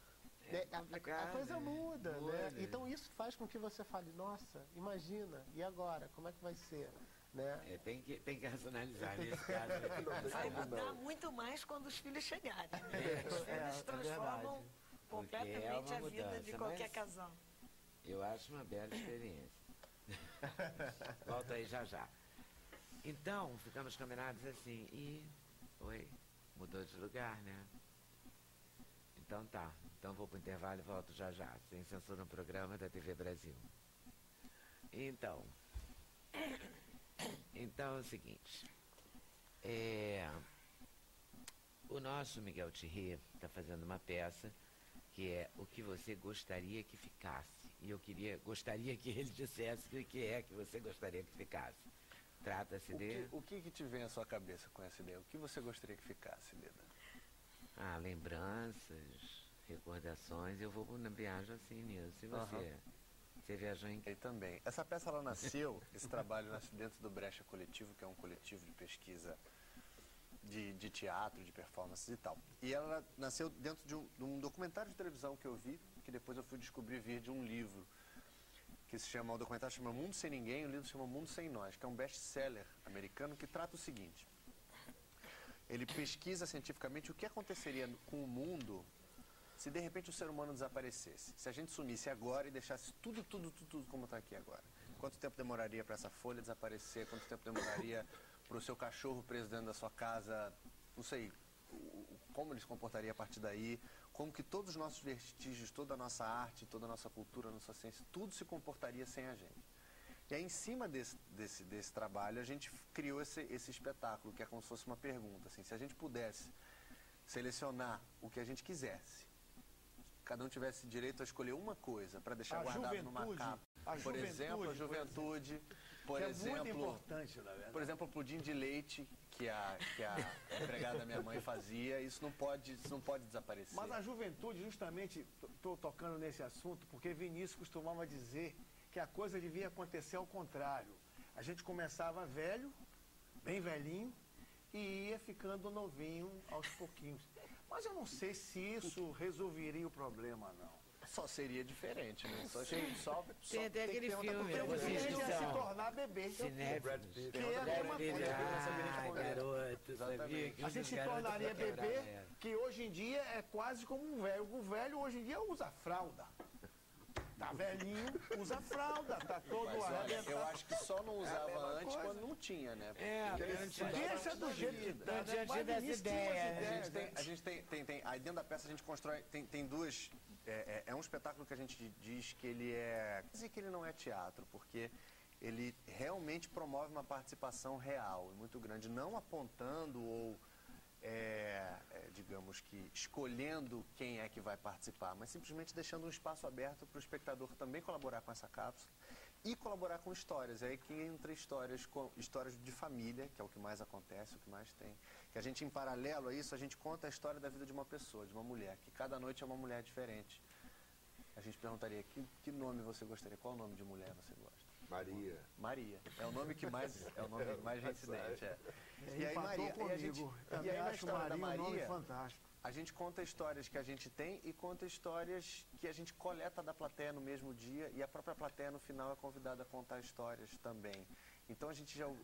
a coisa muda, né? Então isso faz com que você fale, nossa, imagina, e agora? Como é que vai ser? Né? Tem que racionalizar nesse caso. Vai mudar muito mais quando os filhos chegarem. Né? Os filhos transformam completamente a vida de qualquer casal. Eu acho uma bela experiência. Volto aí já. Então, ficamos combinados assim. Mudou de lugar, né? Então tá. Então vou pro intervalo e volto já. Sem censura no programa da TV Brasil. Então é o seguinte. O nosso Miguel Thierry está fazendo uma peça que é O que você gostaria que ficasse. E eu gostaria que ele dissesse o que é que você gostaria que ficasse. Trata-se de... O que te vem à sua cabeça com essa ideia? O que você gostaria que ficasse, Leda? Lembranças, recordações. Eu vou na viagem assim nisso. E você? Você viajou em... Eu também. Essa peça, ela nasceu, esse trabalho nasceu dentro do Brecha Coletivo, que é um coletivo de pesquisa de teatro, de performances e tal. E ela nasceu dentro de um documentário de televisão que eu vi, que depois eu fui descobrir vir de um livro, que o documentário chama Mundo Sem Ninguém, o livro chama Mundo Sem Nós, que é um best-seller americano que trata o seguinte. Ele pesquisa cientificamente o que aconteceria com o mundo se de repente o ser humano desaparecesse. Se a gente sumisse agora e deixasse tudo como está aqui agora. Quanto tempo demoraria para essa folha desaparecer? Quanto tempo demoraria para o seu cachorro preso dentro da sua casa? Não sei como ele se comportaria a partir daí. Como que todos os nossos vestígios, toda a nossa arte, toda a nossa cultura, a nossa ciência, tudo se comportaria sem a gente. E aí, em cima desse trabalho, a gente criou esse espetáculo, que é como se fosse uma pergunta. Assim, se a gente pudesse selecionar o que a gente quisesse, cada um tivesse direito a escolher uma coisa para deixar guardado numa capa. Por exemplo, a juventude. Por exemplo, é muito importante, na verdade. Por exemplo, o pudim de leite que a empregada da minha mãe fazia, isso não pode desaparecer. Mas a juventude, justamente, estou tocando nesse assunto, porque Vinícius costumava dizer que a coisa devia acontecer ao contrário. A gente começava velho, bem velhinho, e ia ficando novinho aos pouquinhos. Mas eu não sei se isso resolveria o problema, não. Só seria diferente, né? Tem até aquele filme, Porque vocês ia que se são tornar bebê. cinéfilos. Que é a mesma coisa. Garoto, sabia que A gente se tornaria bebê, que hoje em dia é quase como um velho. O velho hoje em dia usa fralda. Tá velhinho, usa fralda, tá todo arrebentado. Eu acho que só não usava antes quando não tinha, né? Deixa do jeito que tá. Não tinha tido essa ideia. A gente tem aí dentro da peça a gente constrói, tem duas, é um espetáculo que a gente diz que ele que ele não é teatro, porque ele realmente promove uma participação real, muito grande, não apontando ou digamos que escolhendo quem é que vai participar, mas simplesmente deixando um espaço aberto para o espectador também colaborar com essa cápsula e colaborar com histórias. Aí que entra histórias de família, que é o que mais acontece, o que mais tem. Que a gente, em paralelo a isso, a gente conta a história da vida de uma pessoa, de uma mulher, que cada noite é uma mulher diferente. A gente perguntaria, que nome você gostaria? Qual nome de mulher você gosta? Maria. Maria. É o nome que mais, é o nome mais reincidente, é. E aí, Empatou Maria, comigo. e a gente, e Também aí na acho história da Maria um nome Maria, fantástico. a gente conta histórias que a gente tem e conta histórias que a gente coleta da plateia no mesmo dia e a própria plateia no final é convidada a contar histórias também. Então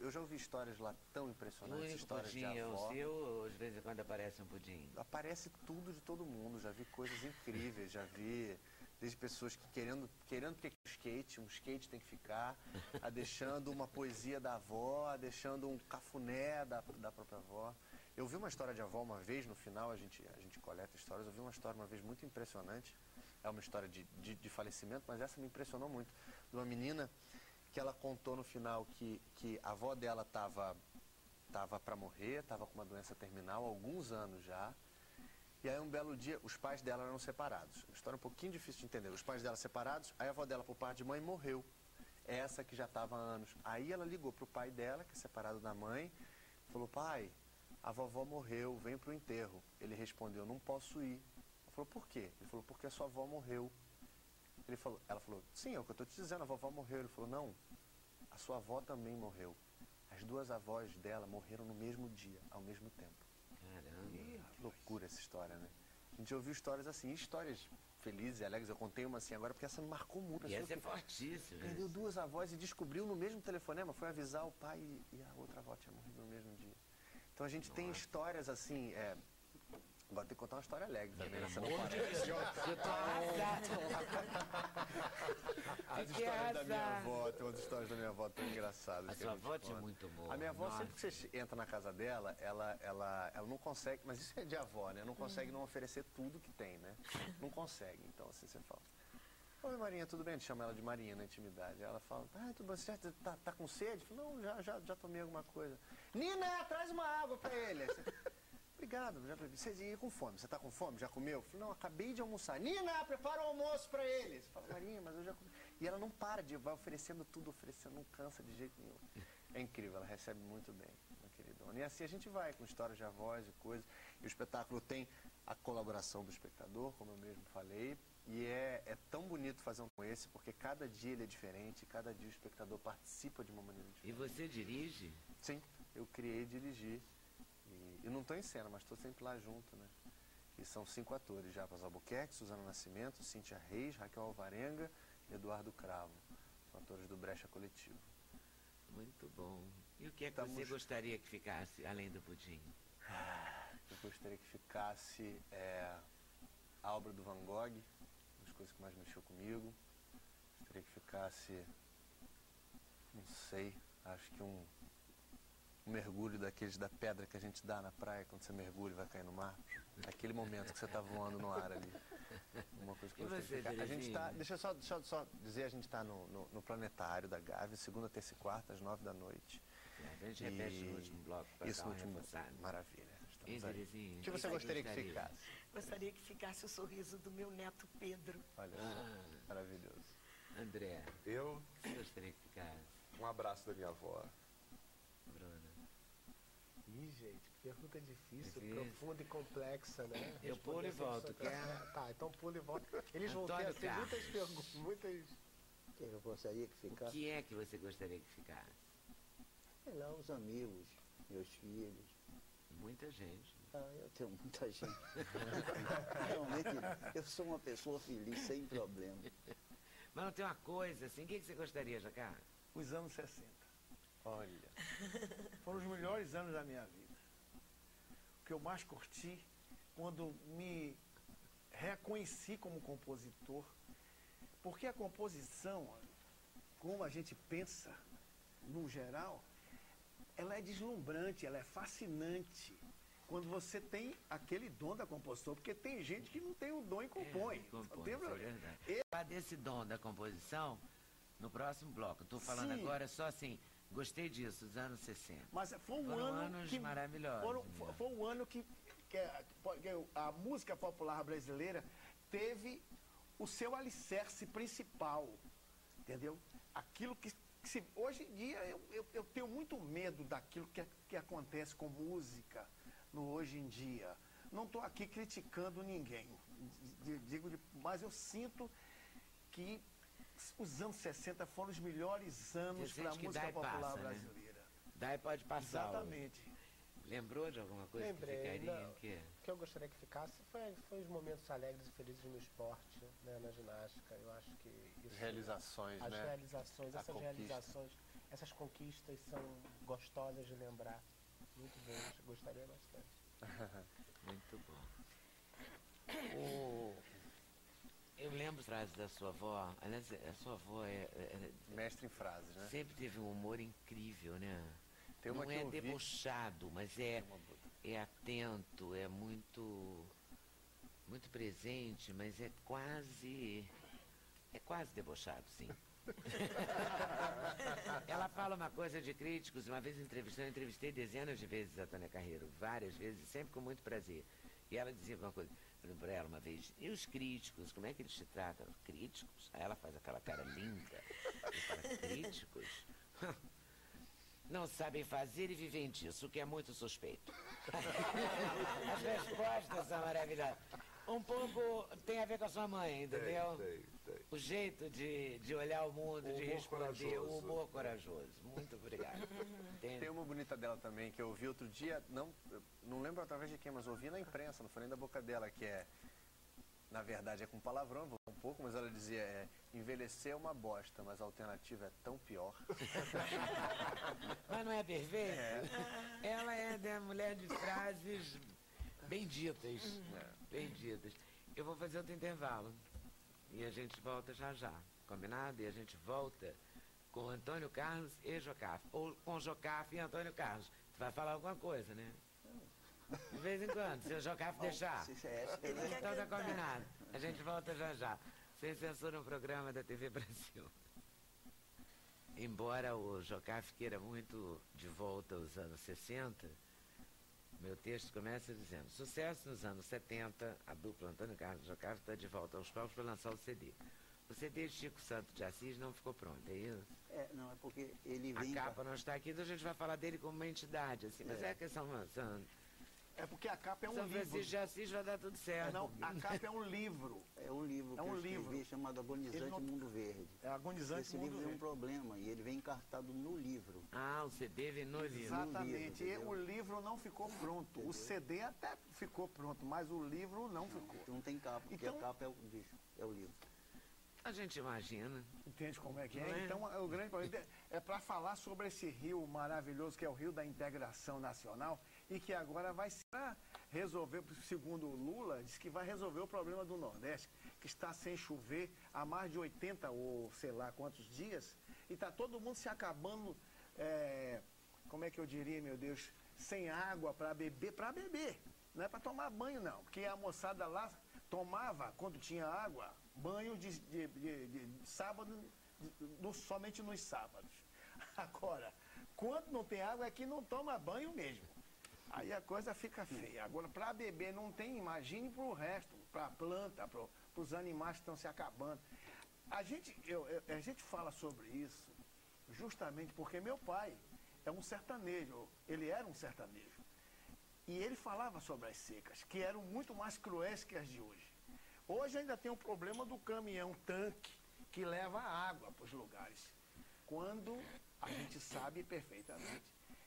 eu já ouvi histórias lá tão O impressionantes, único histórias de pudim é avó. o seu ou de vez em quando aparece um pudim? Aparece tudo de todo mundo, já vi coisas incríveis, já vi desde pessoas que querendo porque um skate tem que ficar, a deixando uma poesia da avó, a deixando um cafuné da própria avó. Eu vi uma história de avó uma vez, no final a gente coleta histórias, eu vi uma história uma vez muito impressionante, é uma história de falecimento, mas essa me impressionou muito, de uma menina que ela contou no final que a avó dela estava para morrer, estava com uma doença terminal há alguns anos já. E aí um belo dia, os pais dela eram separados. Uma história um pouquinho difícil de entender. Os pais dela separados, aí a avó dela, por parte de mãe, morreu. Essa que já estava há anos. Aí ela ligou para o pai dela, que é separado da mãe, falou: pai, a vovó morreu, vem para o enterro. Ele respondeu: não posso ir. Ela falou: por quê? Ele falou: porque a sua avó morreu. Ela falou: sim, é o que eu estou te dizendo, a vovó morreu. Ele falou: não, a sua avó também morreu. As duas avós dela morreram no mesmo dia, ao mesmo tempo. Caramba. Que loucura essa história, né? A gente ouviu histórias assim, histórias felizes e alegres. Eu contei uma assim agora porque essa me marcou muito. E essa é fortíssima. Perdeu duas avós e descobriu no mesmo telefonema, foi avisar o pai e a outra avó tinha morrido no mesmo dia. Então a gente tem histórias assim, agora tem que contar uma história alegre também, nessa não para. Eu tô arrasado. As histórias da minha avó, tem umas histórias da minha avó tão engraçadas. A que sua gente avó tinha conta. muito humor. A minha avó, Nossa. sempre que você entra na casa dela, ela não consegue, mas isso é de avó, né? Não consegue não oferecer tudo que tem, né? Não consegue, então assim você fala: oi Marinha, tudo bem? A gente chama ela de Marinha na intimidade. Ela fala: tudo bem, você já tá com sede? Eu falo: não, já tomei alguma coisa. Nina, traz uma água pra ele. Aí você, obrigado, já bebi. Você ia com fome, você tá com fome? Já comeu? Eu falei: não, acabei de almoçar. Nina, prepara o almoço pra ele. Você fala: Marinha, mas eu já comi. E ela não para vai oferecendo tudo, não cansa de jeito nenhum. É incrível, ela recebe muito bem, minha queridona. E assim a gente vai com histórias de avós e coisas. E o espetáculo tem a colaboração do espectador, como eu mesmo falei. E é tão bonito fazer um com esse, porque cada dia ele é diferente, cada dia o espectador participa de uma maneira diferente. E você dirige? Sim, eu criei e dirigi. E não estou em cena, mas estou sempre lá junto, né? E são 5 atores: Jarbas Albuquerque, Suzana Nascimento, Cíntia Reis, Raquel Alvarenga e Eduardo Cravo. São atores do Brecha Coletivo. Muito bom. E o que é que você gostaria que ficasse, além do pudim? Eu gostaria que ficasse a obra do Van Gogh, uma das coisas que mais mexeu comigo. Gostaria que ficasse, não sei, acho que um mergulho daqueles da pedra que a gente dá na praia quando você mergulha e vai cair no mar. Aquele momento que você está voando no ar ali. Uma coisa que eu gostaria de ficar. A gente tá, deixa eu só dizer, a gente está no planetário da Gávea, segunda, terça e quarta, às 9 da noite. A gente repete no último bloco para isso dar no uma último reforçada. Maravilha. E, Dirizinho, o que você gostaria que ficasse? Gostaria que ficasse o sorriso do meu neto Pedro. Olha só, maravilhoso. André, Eu, o que você gostaria que ficasse? um abraço da minha avó. Bruna. Ih, gente, que pergunta difícil, Difícil. profunda e complexa, né? Eu pulo e Responder sem volto, sua- quer? Tá, então pulo e volto. Eles vão ter Antônio assim, Carlos. muitas perguntas, muitas... O que eu gostaria que O ficasse? que é que você gostaria que ficasse? Sei lá, os amigos, meus filhos. Muita gente. Eu tenho muita gente. Realmente, eu sou uma pessoa feliz, sem problema. Mas não tem uma coisa assim, o que você gostaria, Jacá? Os anos 60. Olha, Foram os melhores anos da minha vida. O que eu mais curti, quando me reconheci como compositor, porque a composição, como a gente pensa, no geral, ela é deslumbrante, ela é fascinante. Quando você tem aquele dom da composição, porque tem gente que não tem o dom e compõe. Compõe, Tem isso é problema. verdade. Falar desse dom da composição no próximo bloco. Estou falando Sim. agora só assim, gostei disso, os anos 60. Mas foi um Foram ano anos que maravilhosos. foi um ano que a música popular brasileira teve o seu alicerce principal, entendeu? Aquilo que hoje em dia eu tenho muito medo daquilo que acontece com música no hoje em dia. Não estou aqui criticando ninguém, mas eu sinto que os anos 60 foram os melhores anos para a música popular brasileira. Daí pode passar. Exatamente. Lembrou de alguma coisa? Lembrei. Que ficaria? O que eu gostaria que ficasse foi os momentos alegres e felizes no esporte, né, na ginástica. Eu acho que isso, Realizações, as né? realizações, A essas conquista. realizações, essas conquistas são gostosas de lembrar. Muito bom, gostaria bastante. Muito bom. Eu lembro frase da sua avó. Aliás, a sua avó Mestre em frases, né? sempre teve um humor incrível, né? Tem uma Não que é eu vi- debochado, mas é atento, é muito presente, mas é quase debochado, sim. Ela fala uma coisa de críticos. Uma vez eu entrevistei dezenas de vezes a Tônia Carreiro, várias vezes, sempre com muito prazer. E ela dizia uma coisa para ela uma vez: e os críticos, como é que eles te tratam? Críticos? Aí ela faz aquela cara linda e fala: críticos? Não sabem fazer e vivem disso, o que é muito suspeito. As respostas são maravilhosas. Um pouco tem a ver com a sua mãe, entendeu? Tem. O jeito de olhar o mundo, de humor responder, o corajoso. humor corajoso. Muito obrigado. Tem uma bonita dela também, que eu ouvi outro dia, não lembro através de quem, mas ouvi na imprensa, não foi nem da boca dela, que na verdade é com palavrão, vou um pouco, mas ela dizia, envelhecer é uma bosta, mas a alternativa é tão pior. Mas não é perfeito? Ela é da mulher de frases benditas. Benditas. Eu vou fazer outro intervalo. E a gente volta já. Combinado? E a gente volta com Antônio Carlos e Jocafe. Ou com Jocafe e Antônio Carlos. Tu vai falar alguma coisa, né? De vez em quando, se o Jocafe deixar. Então tá combinado. A gente volta já. Sem censura, um programa da TV Brasil. Embora o Jocafe queira muito de volta aos anos 60, meu texto começa dizendo: sucesso nos anos 70, a dupla Antônio Carlos e Jocafe está de volta aos palcos para lançar o CD. O CD de Chico Santos de Assis não ficou pronto, é isso? Não, é porque ele A vem... capa não está aqui, então a gente vai falar dele como uma entidade, assim, mas é que São É porque a capa é um livro. Francisco de Assis vai dar tudo certo. Não, a capa é um livro. É um livro que eu escrevi chamado Agonizante Mundo Verde. É Agonizante Esse Mundo livro Verde. tem um problema e ele vem encartado no livro. Ah, o CD vem no livro. Exatamente. No livro, E o livro não ficou pronto. Entendeu? O CD até ficou pronto, mas o livro não ficou. Não tem capa, porque Então- a capa é o bicho, é o livro. A gente imagina. Entende como é que Não é? é? Então, o grande problema é para falar sobre esse rio maravilhoso, que é o Rio da Integração Nacional, e que agora vai resolver, segundo o Lula, diz que vai resolver o problema do Nordeste, que está sem chover há mais de 80 ou sei lá quantos dias, e está todo mundo se acabando, como é que eu diria, meu Deus, sem água para beber, não é para tomar banho não, porque a moçada lá tomava, quando tinha água, banho de sábado, somente nos sábados. Agora, quando não tem água é que não toma banho mesmo. Aí a coisa fica feia. Agora, para beber não tem, imagine para o resto, para a planta, para os animais que estão se acabando. A gente fala sobre isso justamente porque meu pai é um sertanejo, ele era um sertanejo. E ele falava sobre as secas, que eram muito mais cruéis que as de hoje. Hoje ainda tem o problema do caminhão-tanque que leva água para os lugares. Quando a gente sabe perfeitamente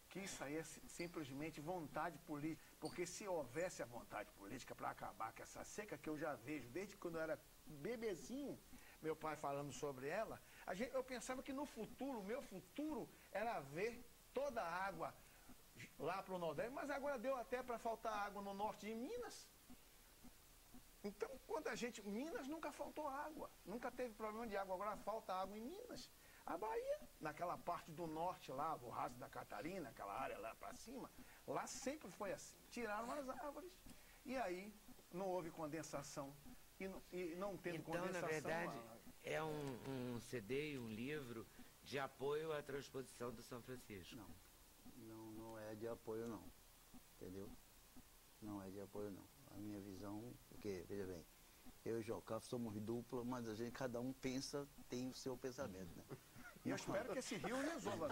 que isso aí é simplesmente vontade política. Porque se houvesse a vontade política para acabar com essa seca, que eu já vejo desde quando eu era bebezinho, meu pai falando sobre ela, eu pensava que no futuro, o meu futuro era ver toda a água lá para o Nordeste, mas agora deu até para faltar água no norte de Minas. Então, Minas nunca faltou água, nunca teve problema de água, agora falta água em Minas. A Bahia, naquela parte do norte lá, o Raso da Catarina, aquela área lá para cima, lá sempre foi assim. Tiraram as árvores e aí não houve condensação. E não tendo condensação... Então, na verdade, é um CD e um livro de apoio à transposição do São Francisco. Não é de apoio não, entendeu? Não é de apoio não. A minha visão, porque, veja bem, eu e o Jocafe somos dupla, mas cada um pensa, tem o seu pensamento, né? E eu espero que esse rio resolva.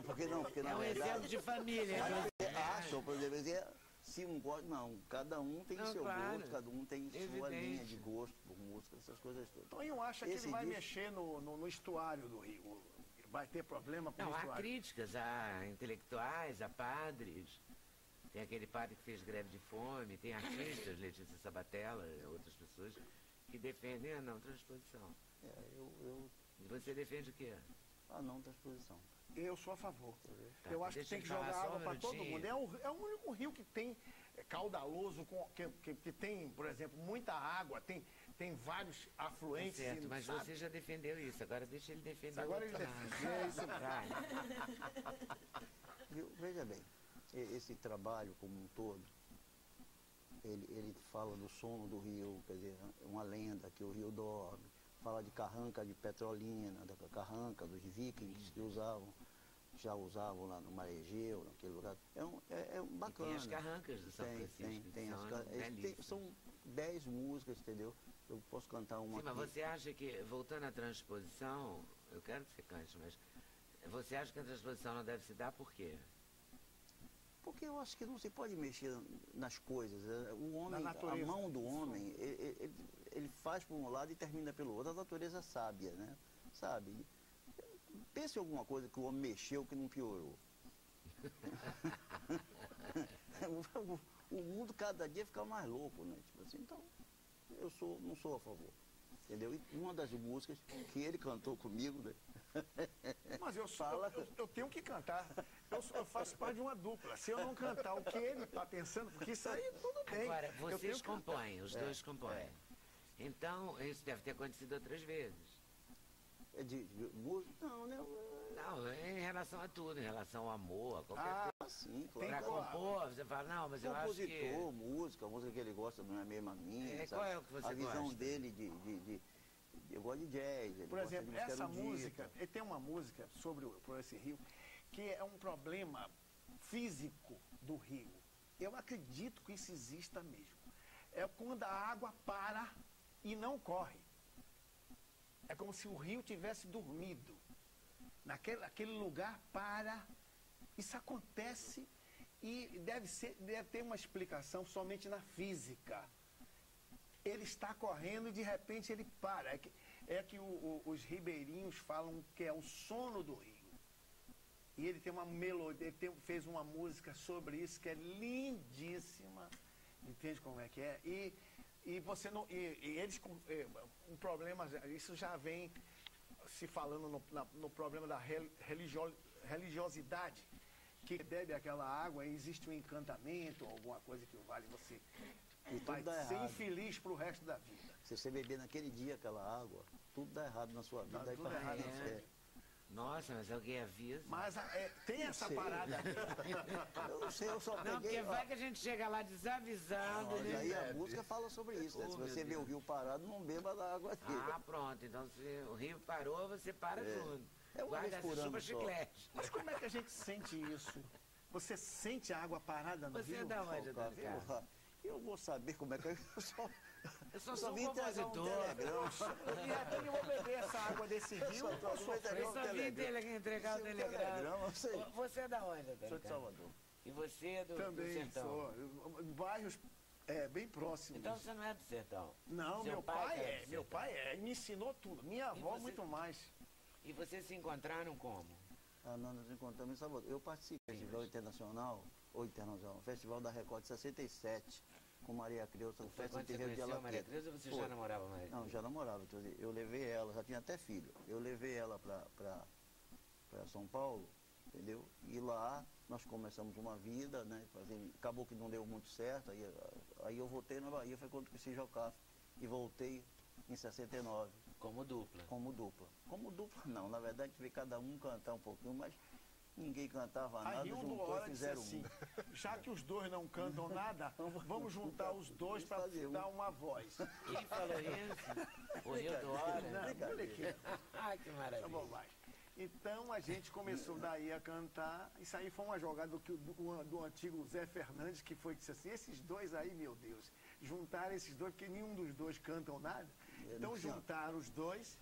Porque na É um verdade... exemplo de família. Acham, por exemplo, se um gosta, não. Cada um tem Não, seu claro. gosto, cada um tem sua Evidente. linha de gosto por música, essas coisas todas. Toninho acha que Esse ele vai disco- mexer no estuário do Rio. Vai ter problema com o Não, há estuário. críticas a intelectuais, a padres. Tem aquele padre que fez greve de fome, tem artistas, Letícia Sabatella, outras pessoas, que defendem a não transposição. E você defende o quê? A não transposição. Eu sou a favor. Tá, Eu acho que deixa tem que eu falar jogar só água um para todo minutinho. mundo. É o único rio que tem caudaloso, que tem, por exemplo, muita água, tem vários afluentes. Certo, mas sabe? você já defendeu isso, agora deixa ele defender Agora o ele outro defende. lado. É isso mesmo. Vai. Viu? Veja bem, esse trabalho como um todo, ele fala do sono do rio, quer dizer, uma lenda que o rio dorme, fala de carranca de Petrolina, da carranca dos vikings que já usavam lá no Maregeu, naquele lugar. É E bacana. tem as carrancas do São Francisco, que Tem são as belíssimas. são 10 músicas, entendeu? Eu posso cantar uma Sim, mas aqui. você acha que, voltando à transposição, eu quero que você cante, mas você acha que a transposição não deve se dar por quê? Porque eu acho que não se pode mexer nas coisas. O homem, a natureza. mão do homem, ele faz por um lado e termina pelo outro. A natureza é sábia, né? Sabe? Pense em alguma coisa que o homem mexeu que não piorou. O mundo cada dia fica mais louco, né? Tipo assim, então, não sou a favor. Entendeu? E uma das músicas que ele cantou comigo, né? Mas eu tenho que cantar. Eu faço parte de uma dupla. Se eu não cantar o que ele está pensando, porque isso aí tudo bem. Agora, Eu tenho vocês que cantar. compõem, os dois compõem. Então, isso deve ter acontecido outras vezes. Música? Não, né? Não, em relação a tudo, em relação ao amor, a qualquer coisa. Sim, Tem Pra claro. compor, você fala, não, mas eu acho que... Compositor, música, a música que ele gosta não é a mesma minha. É, sabe? qual é o que você A visão gosta? dele eu gosto de jazz. Ele Por gosta exemplo, de música essa erudita. música, ele tem uma música por esse rio, que é um problema físico do rio. Eu acredito que isso exista mesmo. É quando a água para e não corre. É como se o rio tivesse dormido. Naquele lugar para. Isso acontece e deve ter uma explicação somente na física. Ele está correndo e de repente ele para. Os ribeirinhos falam que é o sono do rio. E ele tem uma melodia, fez uma música sobre isso que é lindíssima. Entende como é que é? E você não. E eles com um problema, isso já vem se falando no problema da religiosidade, que bebe aquela água e existe um encantamento, alguma coisa que vale você. E tudo Vai dá ser errado. infeliz pro resto da vida. Se você beber naquele dia aquela água, tudo dá errado na sua vida. Dá Daí tudo pra errado, frente, é. Nossa, mas alguém avisa. Mas tem essa sei. parada. Eu não sei, eu só Não, peguei... porque ó, vai que a gente chega lá desavisado, e né? aí a música fala sobre isso, né? Oh, Se meu você vê Deus. o rio parado, não beba da água dele. Ah, pronto. Então, se o rio parou, você para junto. É uma vez por chupa ano só. chiclete. Mas como é que a gente sente isso? Você sente a água parada no Você é rio? da onde, Cara, Daniel? eu vou saber como é que eu só... Eu só Eu sou só um vim entregar um compositor. telegrama. De repente eu vou beber essa água desse rio, eu vou sofrer. Eu só vim entregar o Seu telegrama. telegrama, eu sei. Você é da onde, Daniel? Sou de Salvador. E você é do Também sertão? sou. Bairros bem próximos. Então você não é do sertão? Não, Seu meu pai que é. do Meu sertão. pai é. Me ensinou tudo. Minha avó você- muito mais. E vocês se encontraram como? Nós nos encontramos em Salvador. Eu participei do Festival Internacional, Festival da Record de 67, com Maria Creuza, no Foi Festa quando você Terreiro de conheceu a Maria Alaqueta. Creuza ou você Foi. já namorava mais? Não, já namorava. Quer dizer, eu levei ela, já tinha até filho. Eu levei ela para São Paulo, entendeu? E lá nós começamos uma vida, né? Acabou que não deu muito certo. Aí eu voltei na Bahia, foi quando conheci Jocafe. E voltei em 69. Como dupla. Como dupla. Como dupla não, na verdade veio cada um cantar um pouquinho, mas ninguém cantava nada, Aí um do juntou e hora disse fizeram assim, um. já que os dois não cantam nada, vamos juntar os dois para fazer um. dar uma voz. Quem falou isso? O Rio do Hora? Não, molequinho. Ah, que Tá maravilha. bom, vai. Então a gente começou daí a cantar. Isso aí foi uma jogada do antigo Zé Fernandes, que foi que disse assim, esses dois aí, meu Deus, juntaram esses dois, porque nenhum dos dois cantam nada. Então juntaram os dois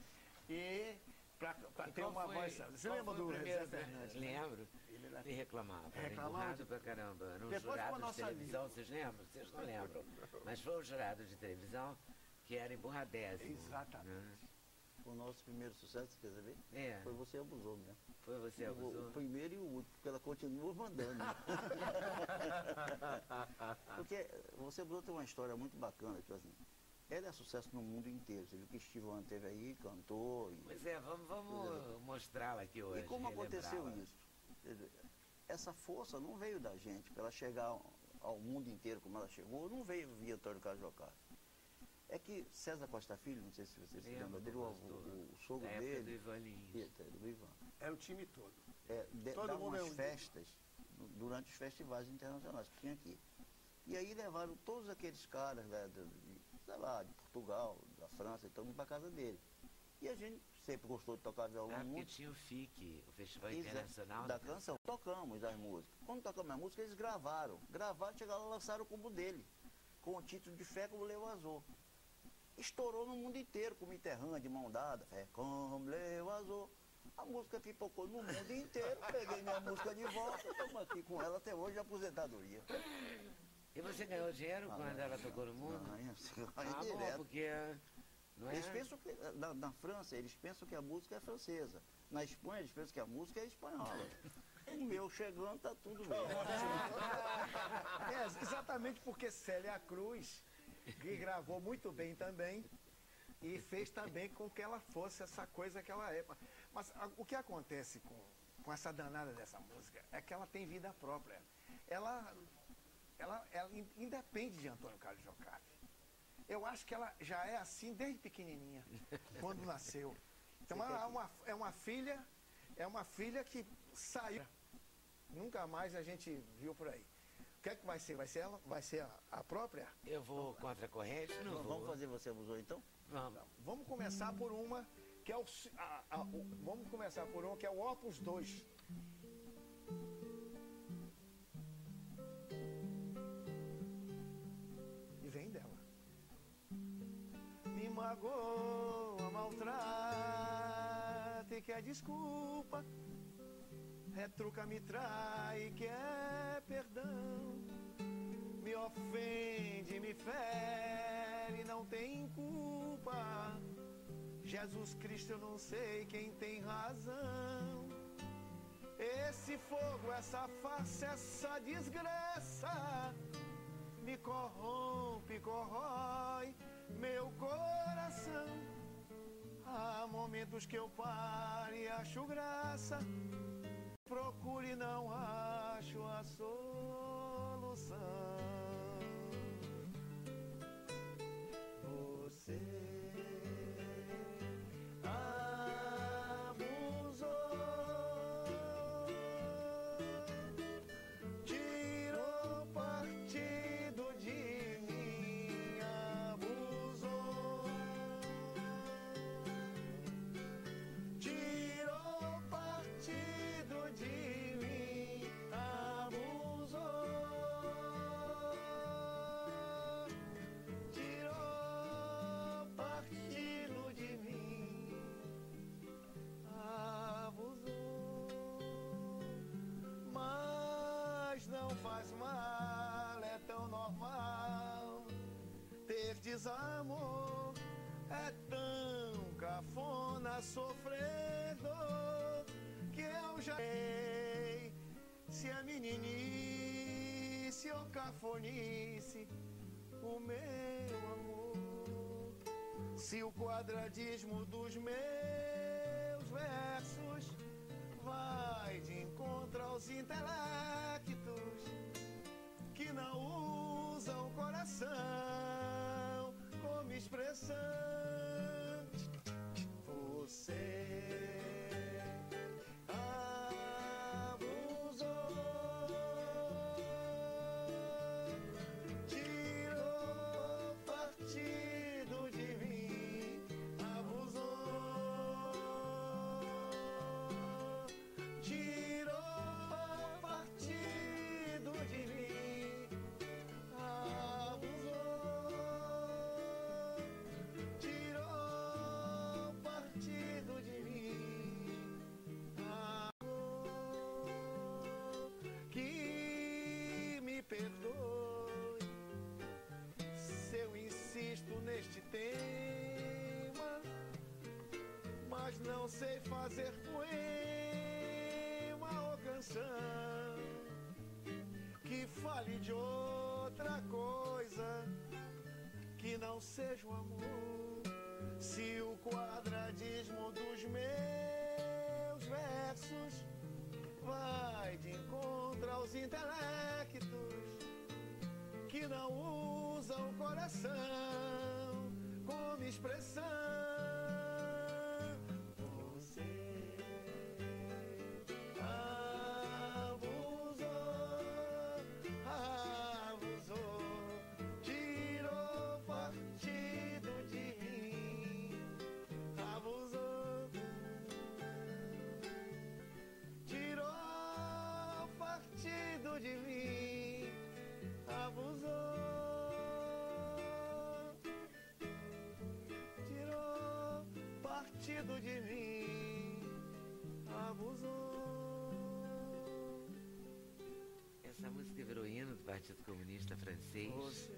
e para ter Qual uma foi- voz. Você qual lembra foi o do primeiro Zé Fernandes? Lembro. Ele era... E reclamava, era Reclamava emburrado de- pra caramba. Era um Depois com a jurado de nossa televisão, língua. vocês lembram? Vocês não lembram. Mas foi um jurado de televisão que era emburradésimo. Exatamente. Né? O nosso primeiro sucesso, quer saber? É, Foi Você Abusou mesmo. foi você O abusou. primeiro e o último, porque ela continua mandando. Né? Porque Você Abusou tem uma história muito bacana, tipo assim. Ela é sucesso no mundo inteiro. Você viu que Steve Wonder teve aí, cantou. Pois é, vamos mostrá-la aqui hoje. E como aconteceu relembrá-la. isso? Quer dizer, essa força não veio da gente, para ela chegar ao mundo inteiro como ela chegou, não veio via Antônio Carlos Jocasta. É que César Costa Filho, não sei se você se lembra dele, o sogro Da época do dele, Ivan Lins. do Ivan, Era o time todo. Todo dava mundo é umas um- festas durante os festivais internacionais que tinha aqui. E aí levaram todos aqueles caras, né, sei lá, de Portugal, da França, então para casa dele. E a gente sempre gostou de tocar violão Porque muito. tinha o FIC, o Festival Exato, Internacional da canção. Tocamos as músicas. Quando tocamos as músicas, eles gravaram. Gravaram, chegaram lá, lançaram o combo dele, com o título de Fé como Leu Azul. Estourou no mundo inteiro, com Mitterrand de mão dada, Fé como Leu Azul. A música pipocou no mundo inteiro, peguei minha música de volta, estamos aqui com ela até hoje de aposentadoria. E você ganhou dinheiro quando ela tocou no mundo? Ganha Ah, bom, direto. porque... Não é? Eles pensam que, na França, eles pensam que a música é francesa. Na Espanha, eles pensam que a música é espanhola. O meu chegando, tá tudo bem. Exatamente porque Célia Cruz, que gravou muito bem também, e fez também com que ela fosse essa coisa que ela é. Mas o que acontece com essa danada dessa música é que ela tem vida própria. Ela independe de Antônio Carlos Jocasta. Eu acho que ela já é assim desde pequenininha, quando nasceu. Então é uma filha que saiu. Nunca mais a gente viu por aí. O que é que vai ser? Vai ser ela? Vai ser a própria? Eu vou contra a corrente? Não vou. Vamos fazer Você Abusou então? Vamos. Vamos começar por uma que é vamos começar por uma que é o Opus 2. E vem dela. Me magoa, maltrata e quer desculpa. Retruca, me trai, quer perdão. Me ofende, me fere, não tem culpa. Jesus Cristo, eu não sei quem tem razão. Esse fogo, essa face, essa desgraça me corrompe, corrói meu coração. Há momentos que eu paro e acho graça, procuro e não acho a solução. Você abusou, tirou partido de mim, abusou, tirou partido de mim, abusou, tirou partido de mim, abusou, mas não faz mal, é tão normal ter desamor, é tão cafona, sofredor, que eu já sei se é meninice ou cafonice, o meu amor. Se o quadradismo dos meus versos vai de encontro aos intelectos que não usam o coração como expressão. Você abusou, tirou partido de mim, abusou, tirou partido de mim, abusou, tirou partido de sei fazer poema ou canção que fale de outra coisa que não seja o amor. Se o quadradismo dos meus versos vai de encontro aos intelectos que não usam o coração como expressão, você abusou, tirou partido de mim, abusou, tirou partido de mim, abusou, tirou partido de mim, abusou. Essa música virou hino do Partido Comunista Francês.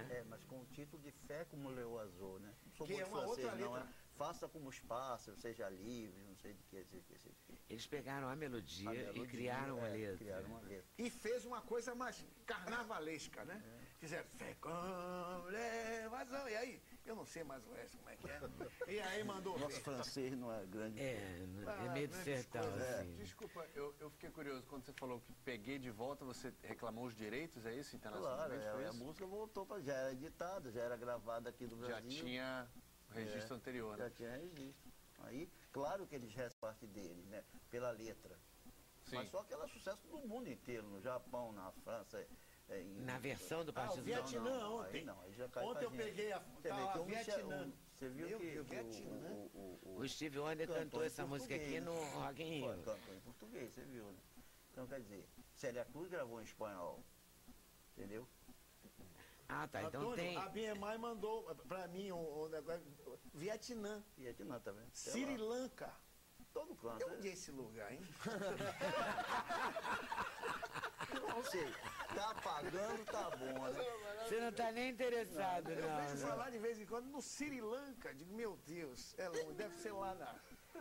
É, mas com o título de Fé como Leu Azul, né? Não sou Que muito é uma francês, outra não, letra. Faça como os pássaros, seja livre, não sei de que, sei de que. Eles pegaram a melodia, A melodia, e criaram uma letra. Criaram uma letra. E fez uma coisa mais carnavalesca, né? Fizeram fé com levazão. E aí, eu não sei mais o resto como é que é. E aí mandou Nosso ver. francês não é grande. É meio de sertão, assim. Desculpa, eu fiquei curioso, quando você falou que peguei de volta, você reclamou os direitos, é isso? Claro, Internacionalmente foi a isso? música voltou para já era editada, já era gravada aqui no Já Brasil. tinha o registro anterior, né? Já tinha registro. Aí, claro que eles restam parte deles, né? Pela letra. Sim. Mas só que ela é sucesso no mundo inteiro, no Japão, na França. Na versão do Ah, o Partido Vietnã Não, ontem. aí não, aí já cai Ontem pra eu gente. peguei a Você tá vê lá, que o Vietnã. Você viu Eu que vi o Vietnã. O Steve Wonder cantou em essa música aqui português, no né? Rock in Pô, Rio. cantou em português, você viu, né? Então, quer dizer, Célia Cruz gravou em espanhol, entendeu? Ah, tá, então Antônio, tem. a BMI mandou pra mim um negócio. Vietnã, Vietnã também. Sri Lanka. Todo canto. Onde é esse lugar, hein? Não sei, tá pagando, tá bom, né? Você não tá nem interessado, Eu não. vejo né? falar de vez em quando no Sri Lanka. Digo, meu Deus, é longe, deve ser lá na.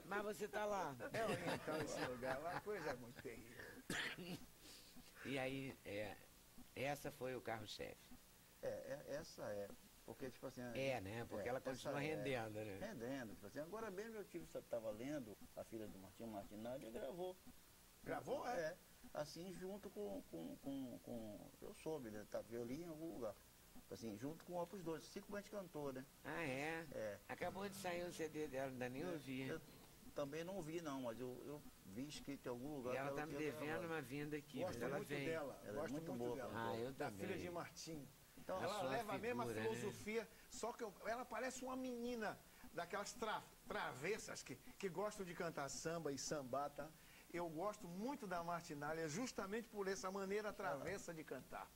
Mas você tá lá. É oriental esse lugar, uma coisa muito terrível. E aí, essa foi o carro-chefe. Essa é. Porque, tipo assim. Né? Porque ela continua essa rendendo, né? Rendendo. Tipo assim, agora mesmo eu estava lendo, a filha do Martinho Martinaldi gravou. Gravou, é? É. Assim, junto com eu soube, né? Tá, violino em algum lugar. Assim, junto com o Opus 2, 5 grandes cantores, né? Ah, é? É. Acabou de sair o CD dela, ainda nem ouvi. Eu também não vi, não, mas eu vi escrito em algum lugar. E ela que tá me tinha devendo gravado. uma vinda aqui, Gosto mas ela muito vem. dela. Ela é Gosto muito muito boa, dela. Ah, eu Da também. filha de Martim. Então, Eu Ela sou uma leva a mesma figura, né? filosofia, só que ela parece uma menina daquelas travessas que gostam de cantar samba e sambata. Eu gosto muito da Martinália justamente por essa maneira travessa de cantar.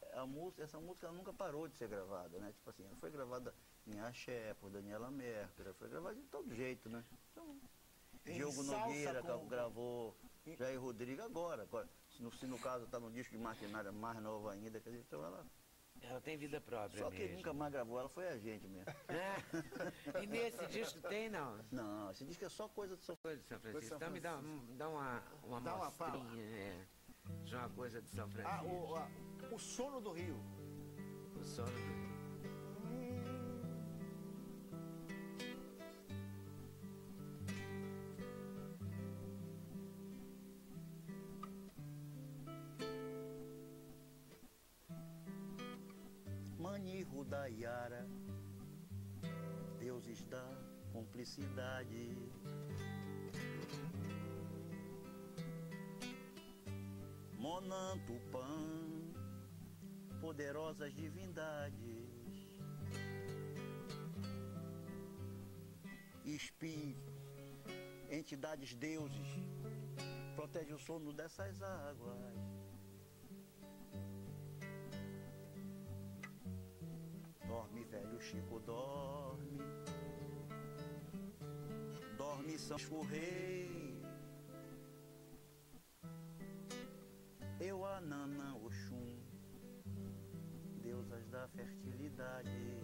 essa música ela nunca parou de ser gravada, né? Tipo assim, ela foi gravada em axé, por Daniela Mercury, foi gravada de todo jeito, né? Então, Em Diogo salsa Nogueira com- gravou, Jair Rodrigues agora. Se no caso tá no disco de Martinália mais nova ainda, quer dizer, então Ela tem vida própria só quem mesmo. nunca mais gravou ela foi a gente mesmo. E nesse disco tem, não? Não, esse disco é só coisa de São Coisa de São Francisco. São Então me dá uma Dá uma amostrinha de uma coisa de São Francisco. O sono do Rio. O sono do... Manirro da Iara, deuses da cumplicidade. Monantupã, poderosas divindades. Espíritos, entidades deuses, protege o sono dessas águas. Dorme, velho Chico, dorme. Dorme, São Chico Rei. Eu, Ananã, Oxum, deusas da fertilidade.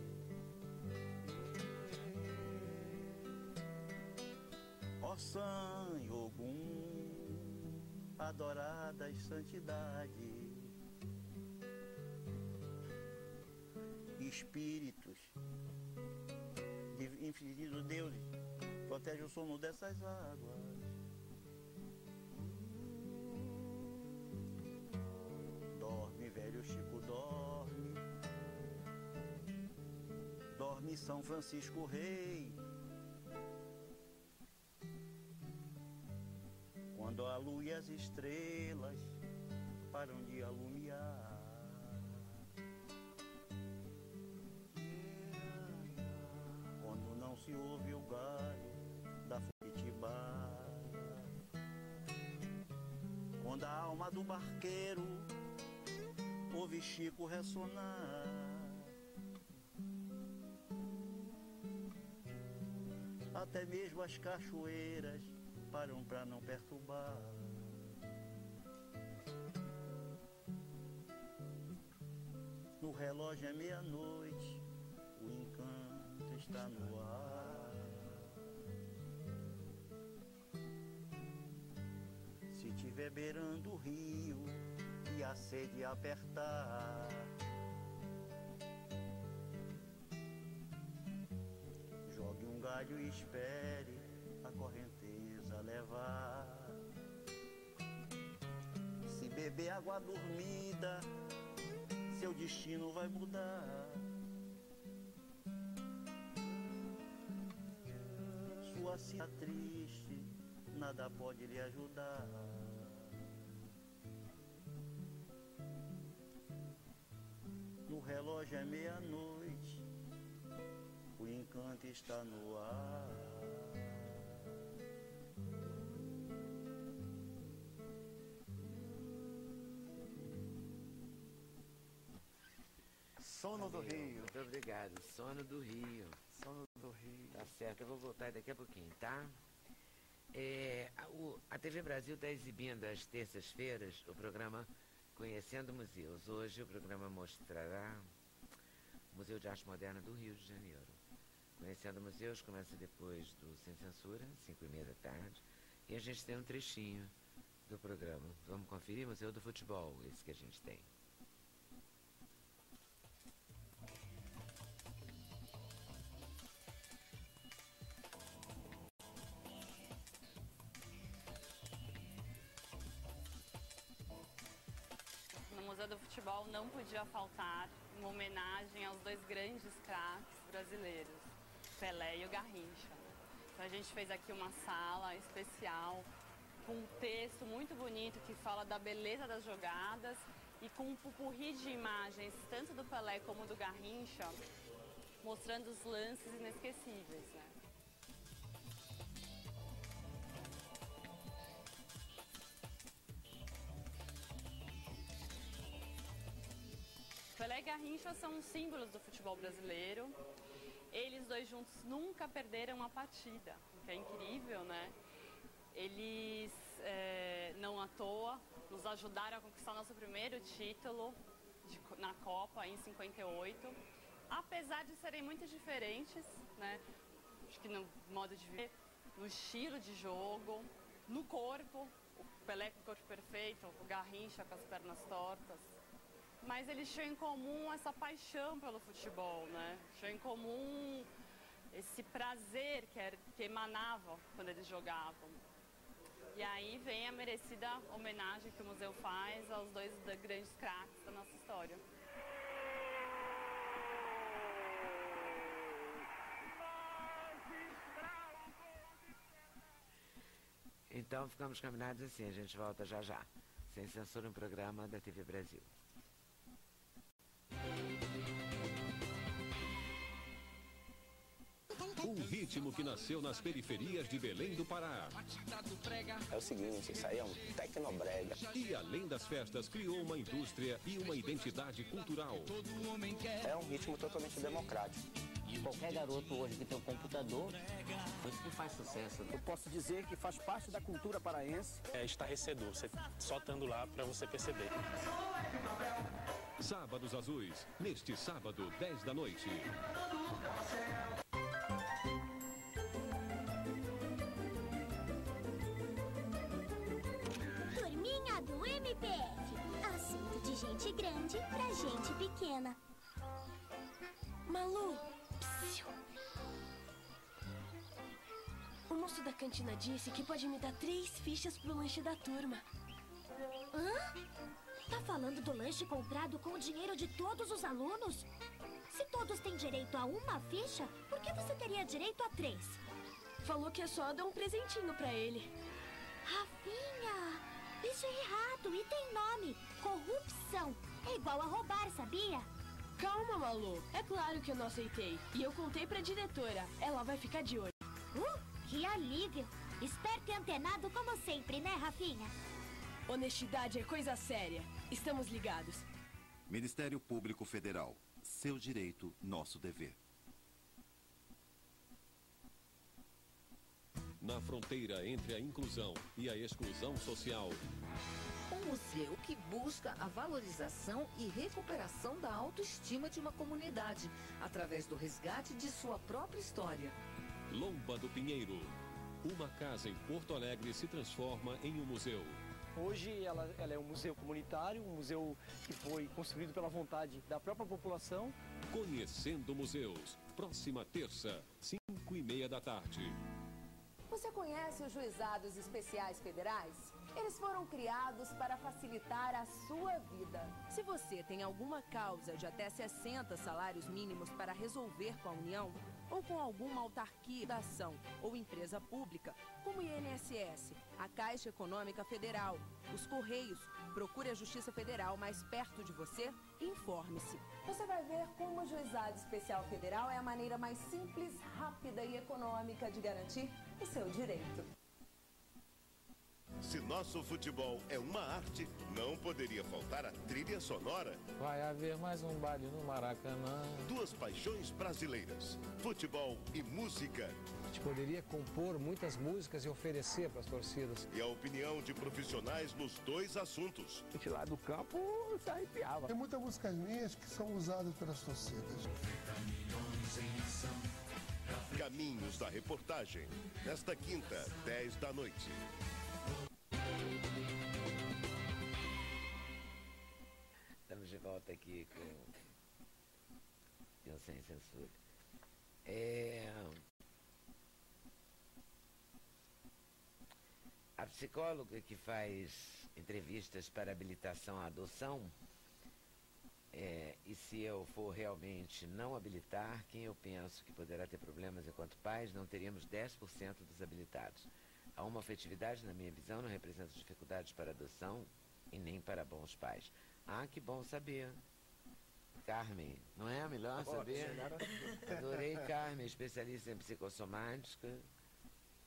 Orsan e Ogum, adoradas santidades, espíritos de infinitos deuses, protege o sono dessas águas. Dorme, velho Chico, dorme. Dorme, São Francisco Rei. Quando a lua e as estrelas param de alumiar, quando não se ouve o galho da Furitibá, quando a alma do barqueiro ouve Chico ressonar, até mesmo as cachoeiras param pra não perturbar. No relógio é meia-noite, o encanto está no ar. Se tiver beirando o rio e a sede apertar, jogue um galho e espere a correnteza levar. Se beber água dormida, seu destino vai mudar. Sua cia triste, nada pode lhe ajudar. No relógio é meia-noite, o encanto está no ar. Sono do Rio. Muito obrigado. Sono do Rio. Sono do Rio. Tá certo, eu vou voltar daqui a pouquinho, tá? A TV Brasil está exibindo às terças-feiras o programa Conhecendo Museus. Hoje o programa mostrará o Museu de Arte Moderna do Rio de Janeiro. Conhecendo Museus começa depois do Sem Censura, 5h30 da tarde. E a gente tem um trechinho do programa. Vamos conferir? Museu do Futebol, esse que a gente tem. No Museu do Futebol não podia faltar uma homenagem aos dois grandes craques brasileiros, Pelé e o Garrincha. Então a gente fez aqui uma sala especial com um texto muito bonito que fala da beleza das jogadas e com um pupurri de imagens, tanto do Pelé como do Garrincha, mostrando os lances inesquecíveis, né? Pelé e Garrincha são símbolos do futebol brasileiro. Eles dois juntos nunca perderam uma partida, o que é incrível, né? Eles, não à toa, nos ajudaram a conquistar nosso primeiro título na Copa em 58. Apesar de serem muito diferentes, né? Acho que no modo de ver, no estilo de jogo, no corpo. O Pelé com o corpo perfeito, o Garrincha com as pernas tortas. Mas eles tinham em comum essa paixão pelo futebol, né? Tinham em comum esse prazer que emanava quando eles jogavam. E aí vem a merecida homenagem que o museu faz aos dois grandes craques da nossa história. Então ficamos combinados assim, a gente volta já já. Sem Censura, um programa da TV Brasil. Um ritmo que nasceu nas periferias de Belém do Pará. É o seguinte, isso aí é um tecnobrega. E além das festas, criou uma indústria e uma identidade cultural. É um ritmo totalmente democrático. Qualquer garoto hoje que tem um computador, isso que faz sucesso. Eu posso dizer que faz parte da cultura paraense. É estarrecedor, você só estando lá para você perceber. Sábados Azuis, neste sábado, 10 da noite. o MPF. Assunto de gente grande pra gente pequena. Malu! Psiu. O moço da cantina disse que pode me dar 3 fichas pro lanche da turma. Hã? Tá falando do lanche comprado com o dinheiro de todos os alunos? Se todos têm direito a uma ficha, por que você teria direito a 3? Falou que é só dar um presentinho pra ele. Rafinha, isso é errado e tem nome. Corrupção. É igual a roubar, sabia? Calma, Malu. É claro que eu não aceitei. E eu contei pra diretora. Ela vai ficar de olho. Que alívio. Esperto e antenado como sempre, né, Rafinha? Honestidade é coisa séria. Estamos ligados. Ministério Público Federal. Seu direito, nosso dever. Na fronteira entre a inclusão e a exclusão social. Um museu que busca a valorização e recuperação da autoestima de uma comunidade, através do resgate de sua própria história. Lomba do Pinheiro. Uma casa em Porto Alegre se transforma em um museu. Hoje ela é um museu comunitário, um museu que foi construído pela vontade da própria população. Conhecendo Museus. Próxima terça, 5h30 da tarde. Você conhece os juizados especiais federais? Eles foram criados para facilitar a sua vida. Se você tem alguma causa de até 60 salários mínimos para resolver com a União, ou com alguma autarquia, ação ou empresa pública, como o INSS, a Caixa Econômica Federal, os Correios, procure a Justiça Federal mais perto de você e informe-se. Você vai ver como o Juizado Especial Federal é a maneira mais simples, rápida e econômica de garantir o seu direito. Se nosso futebol é uma arte, não poderia faltar a trilha sonora. Vai haver mais um baile no Maracanã. Duas paixões brasileiras, futebol e música. A gente poderia compor muitas músicas e oferecer para as torcidas. E a opinião de profissionais nos dois assuntos. A gente lá do campo se arrepiava. Tem muitas músicas minhas que são usadas pelas torcidas. Caminhos da Reportagem, nesta quinta, 10 da noite. Estamos de volta aqui com Sem Censura. A psicóloga que faz entrevistas para habilitação à adoção, e se eu for realmente não habilitar, quem eu penso que poderá ter problemas enquanto pais, não teríamos 10% dos habilitados. A homoafetividade, na minha visão, não representa dificuldades para adoção e nem para bons pais. Ah, que bom saber. Carmen, não é melhor saber? Adorei Carmen, especialista em psicossomática,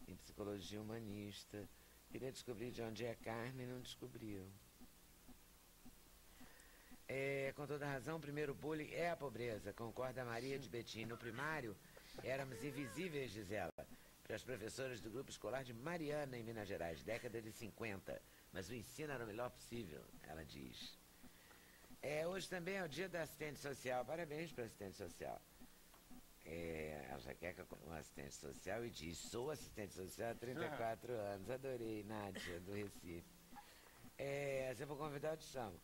em psicologia humanista. Queria descobrir de onde é Carmen, não descobriu. Com toda razão, o primeiro bullying é a pobreza, concorda a Maria de Betim. No primário, éramos invisíveis, diz ela, para as professoras do grupo escolar de Mariana, em Minas Gerais, década de 50. Mas o ensino era o melhor possível, ela diz. Hoje também é o dia da assistente social. Parabéns para a assistente social. A Jaqueca como assistente social e diz: sou assistente social há 34 anos. Adorei, Nádia, do Recife. Se eu for convidar, eu te chamo.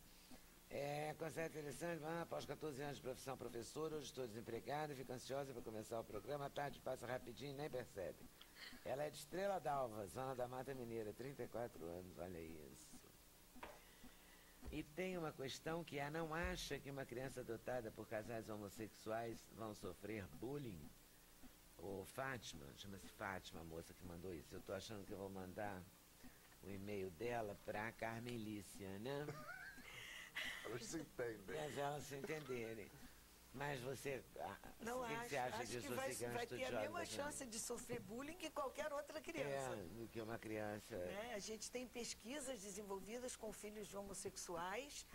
Conceito interessante, após 14 anos de profissão professora, hoje estou desempregada e fico ansiosa para começar o programa. A tarde passa rapidinho e nem percebe. Ela é de Estrela d'Alva, zona da Mata Mineira, 34 anos, olha isso. E tem uma questão que não acha que uma criança adotada por casais homossexuais vão sofrer bullying? Ou Fátima, chama-se Fátima, a moça que mandou isso. Eu estou achando que eu vou mandar o e-mail dela para a Carmen Lícia, né? Elas se entendem. Mas elas se entenderem. Mas você, não o que você acha disso? Que vai ter a mesma chance de sofrer bullying que qualquer outra criança. Do que uma criança. A gente tem pesquisas desenvolvidas com filhos de homossexuais,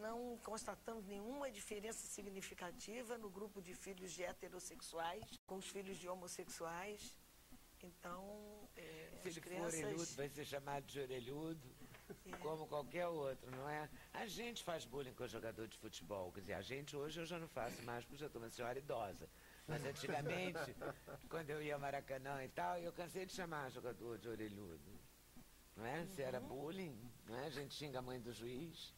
não constatamos nenhuma diferença significativa no grupo de filhos de heterossexuais com os filhos de homossexuais. Então, se ele for orelhudo, vai ser chamado de orelhudo. Como qualquer outro, não é? A gente faz bullying com o jogador de futebol. Quer dizer, a gente hoje eu já não faço mais porque já estou uma senhora idosa. Mas antigamente, quando eu ia ao Maracanã e tal, eu cansei de chamar jogador de orelhudo. não é? Se era bullying, não é? A gente xinga a mãe do juiz,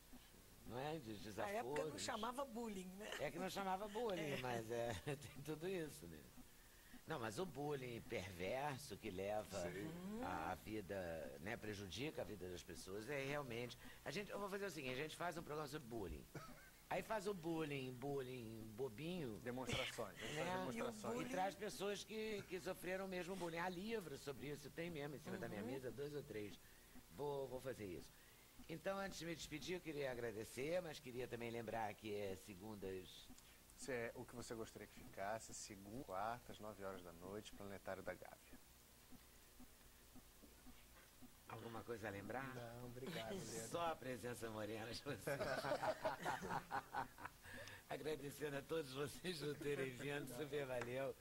não é? De desaforos. Na época não chamava bullying, né? É que não chamava bullying, mas tem tudo isso, né? Não, mas o bullying perverso que leva a vida, né, prejudica a vida das pessoas, é realmente... Eu vou fazer o seguinte, a gente faz um programa sobre bullying. Aí faz o bullying bobinho. Demonstrações. Né? E traz pessoas que sofreram o mesmo bullying. Há livros sobre isso, tem mesmo em cima da minha mesa, 2 ou 3. Vou fazer isso. Então, antes de me despedir, eu queria agradecer, mas queria também lembrar que é segundas... O que você gostaria que ficasse, segunda, quarta, às 9 horas da noite, Planetário da Gávea. Alguma coisa a lembrar? Não, obrigado, Adriano. Só a presença morena de vocês. Agradecendo a todos vocês por terem vindo, super valeu.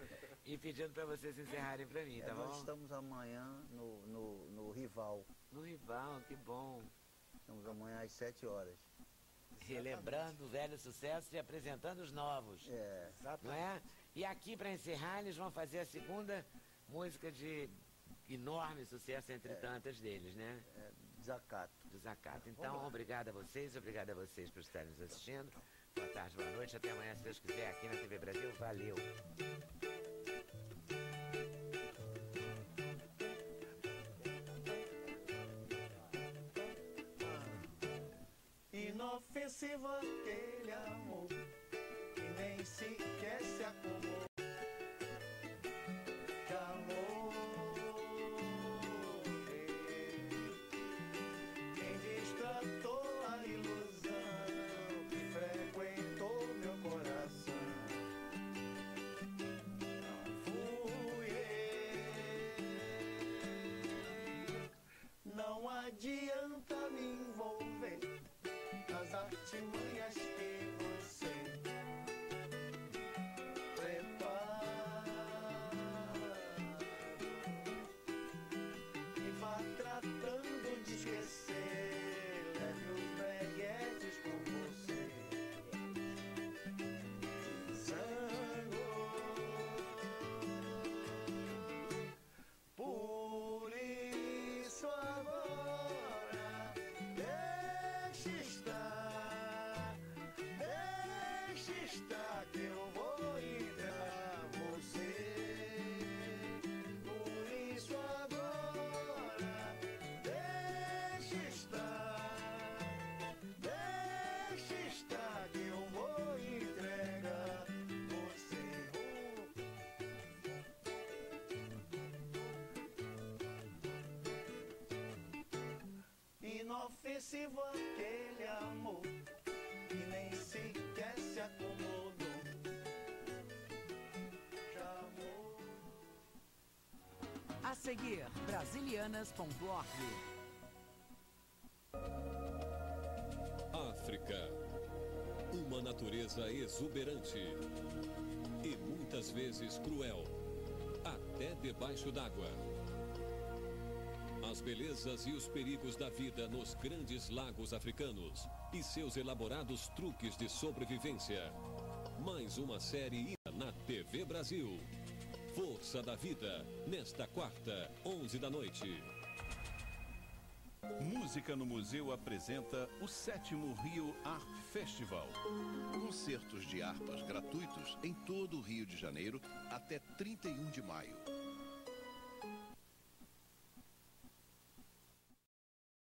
E pedindo para vocês encerrarem para mim, tá bom? Nós estamos amanhã no Rival. No Rival, que bom. Estamos amanhã às 7 horas. Relembrando o velho sucesso e apresentando os novos. Não é? E aqui, para encerrar, eles vão fazer a segunda música de enorme sucesso entre tantas deles, né? Desacato. Desacato. Então, obrigado a vocês por estarem nos assistindo. Boa tarde, boa noite. Até amanhã, se Deus quiser, aqui na TV Brasil. Valeu. Inofensivo aquele amor que nem sequer se acomodou. De amor, quem destratou a ilusão que frequentou meu coração. Não fui eu. Não adianta me envolver nas artimanhas que você prepara e vá tratando de esquecer. Leve os breguetes com você. Zangou. Por isso agora deixe estar que eu vou entrar você. Por isso agora deixe estar que eu vou entregar você. Inofensivo aquele amor que nem sequer se acomodou. A seguir, brasilianas.org. África. Uma natureza exuberante e muitas vezes cruel, até debaixo d'água. As belezas e os perigos da vida nos grandes lagos africanos e seus elaborados truques de sobrevivência. Mais uma série na TV Brasil. Força da Vida, nesta quarta, 11 da noite. Música no Museu apresenta o 7º Rio Art Festival. Concertos de harpas gratuitos em todo o Rio de Janeiro até 31 de maio.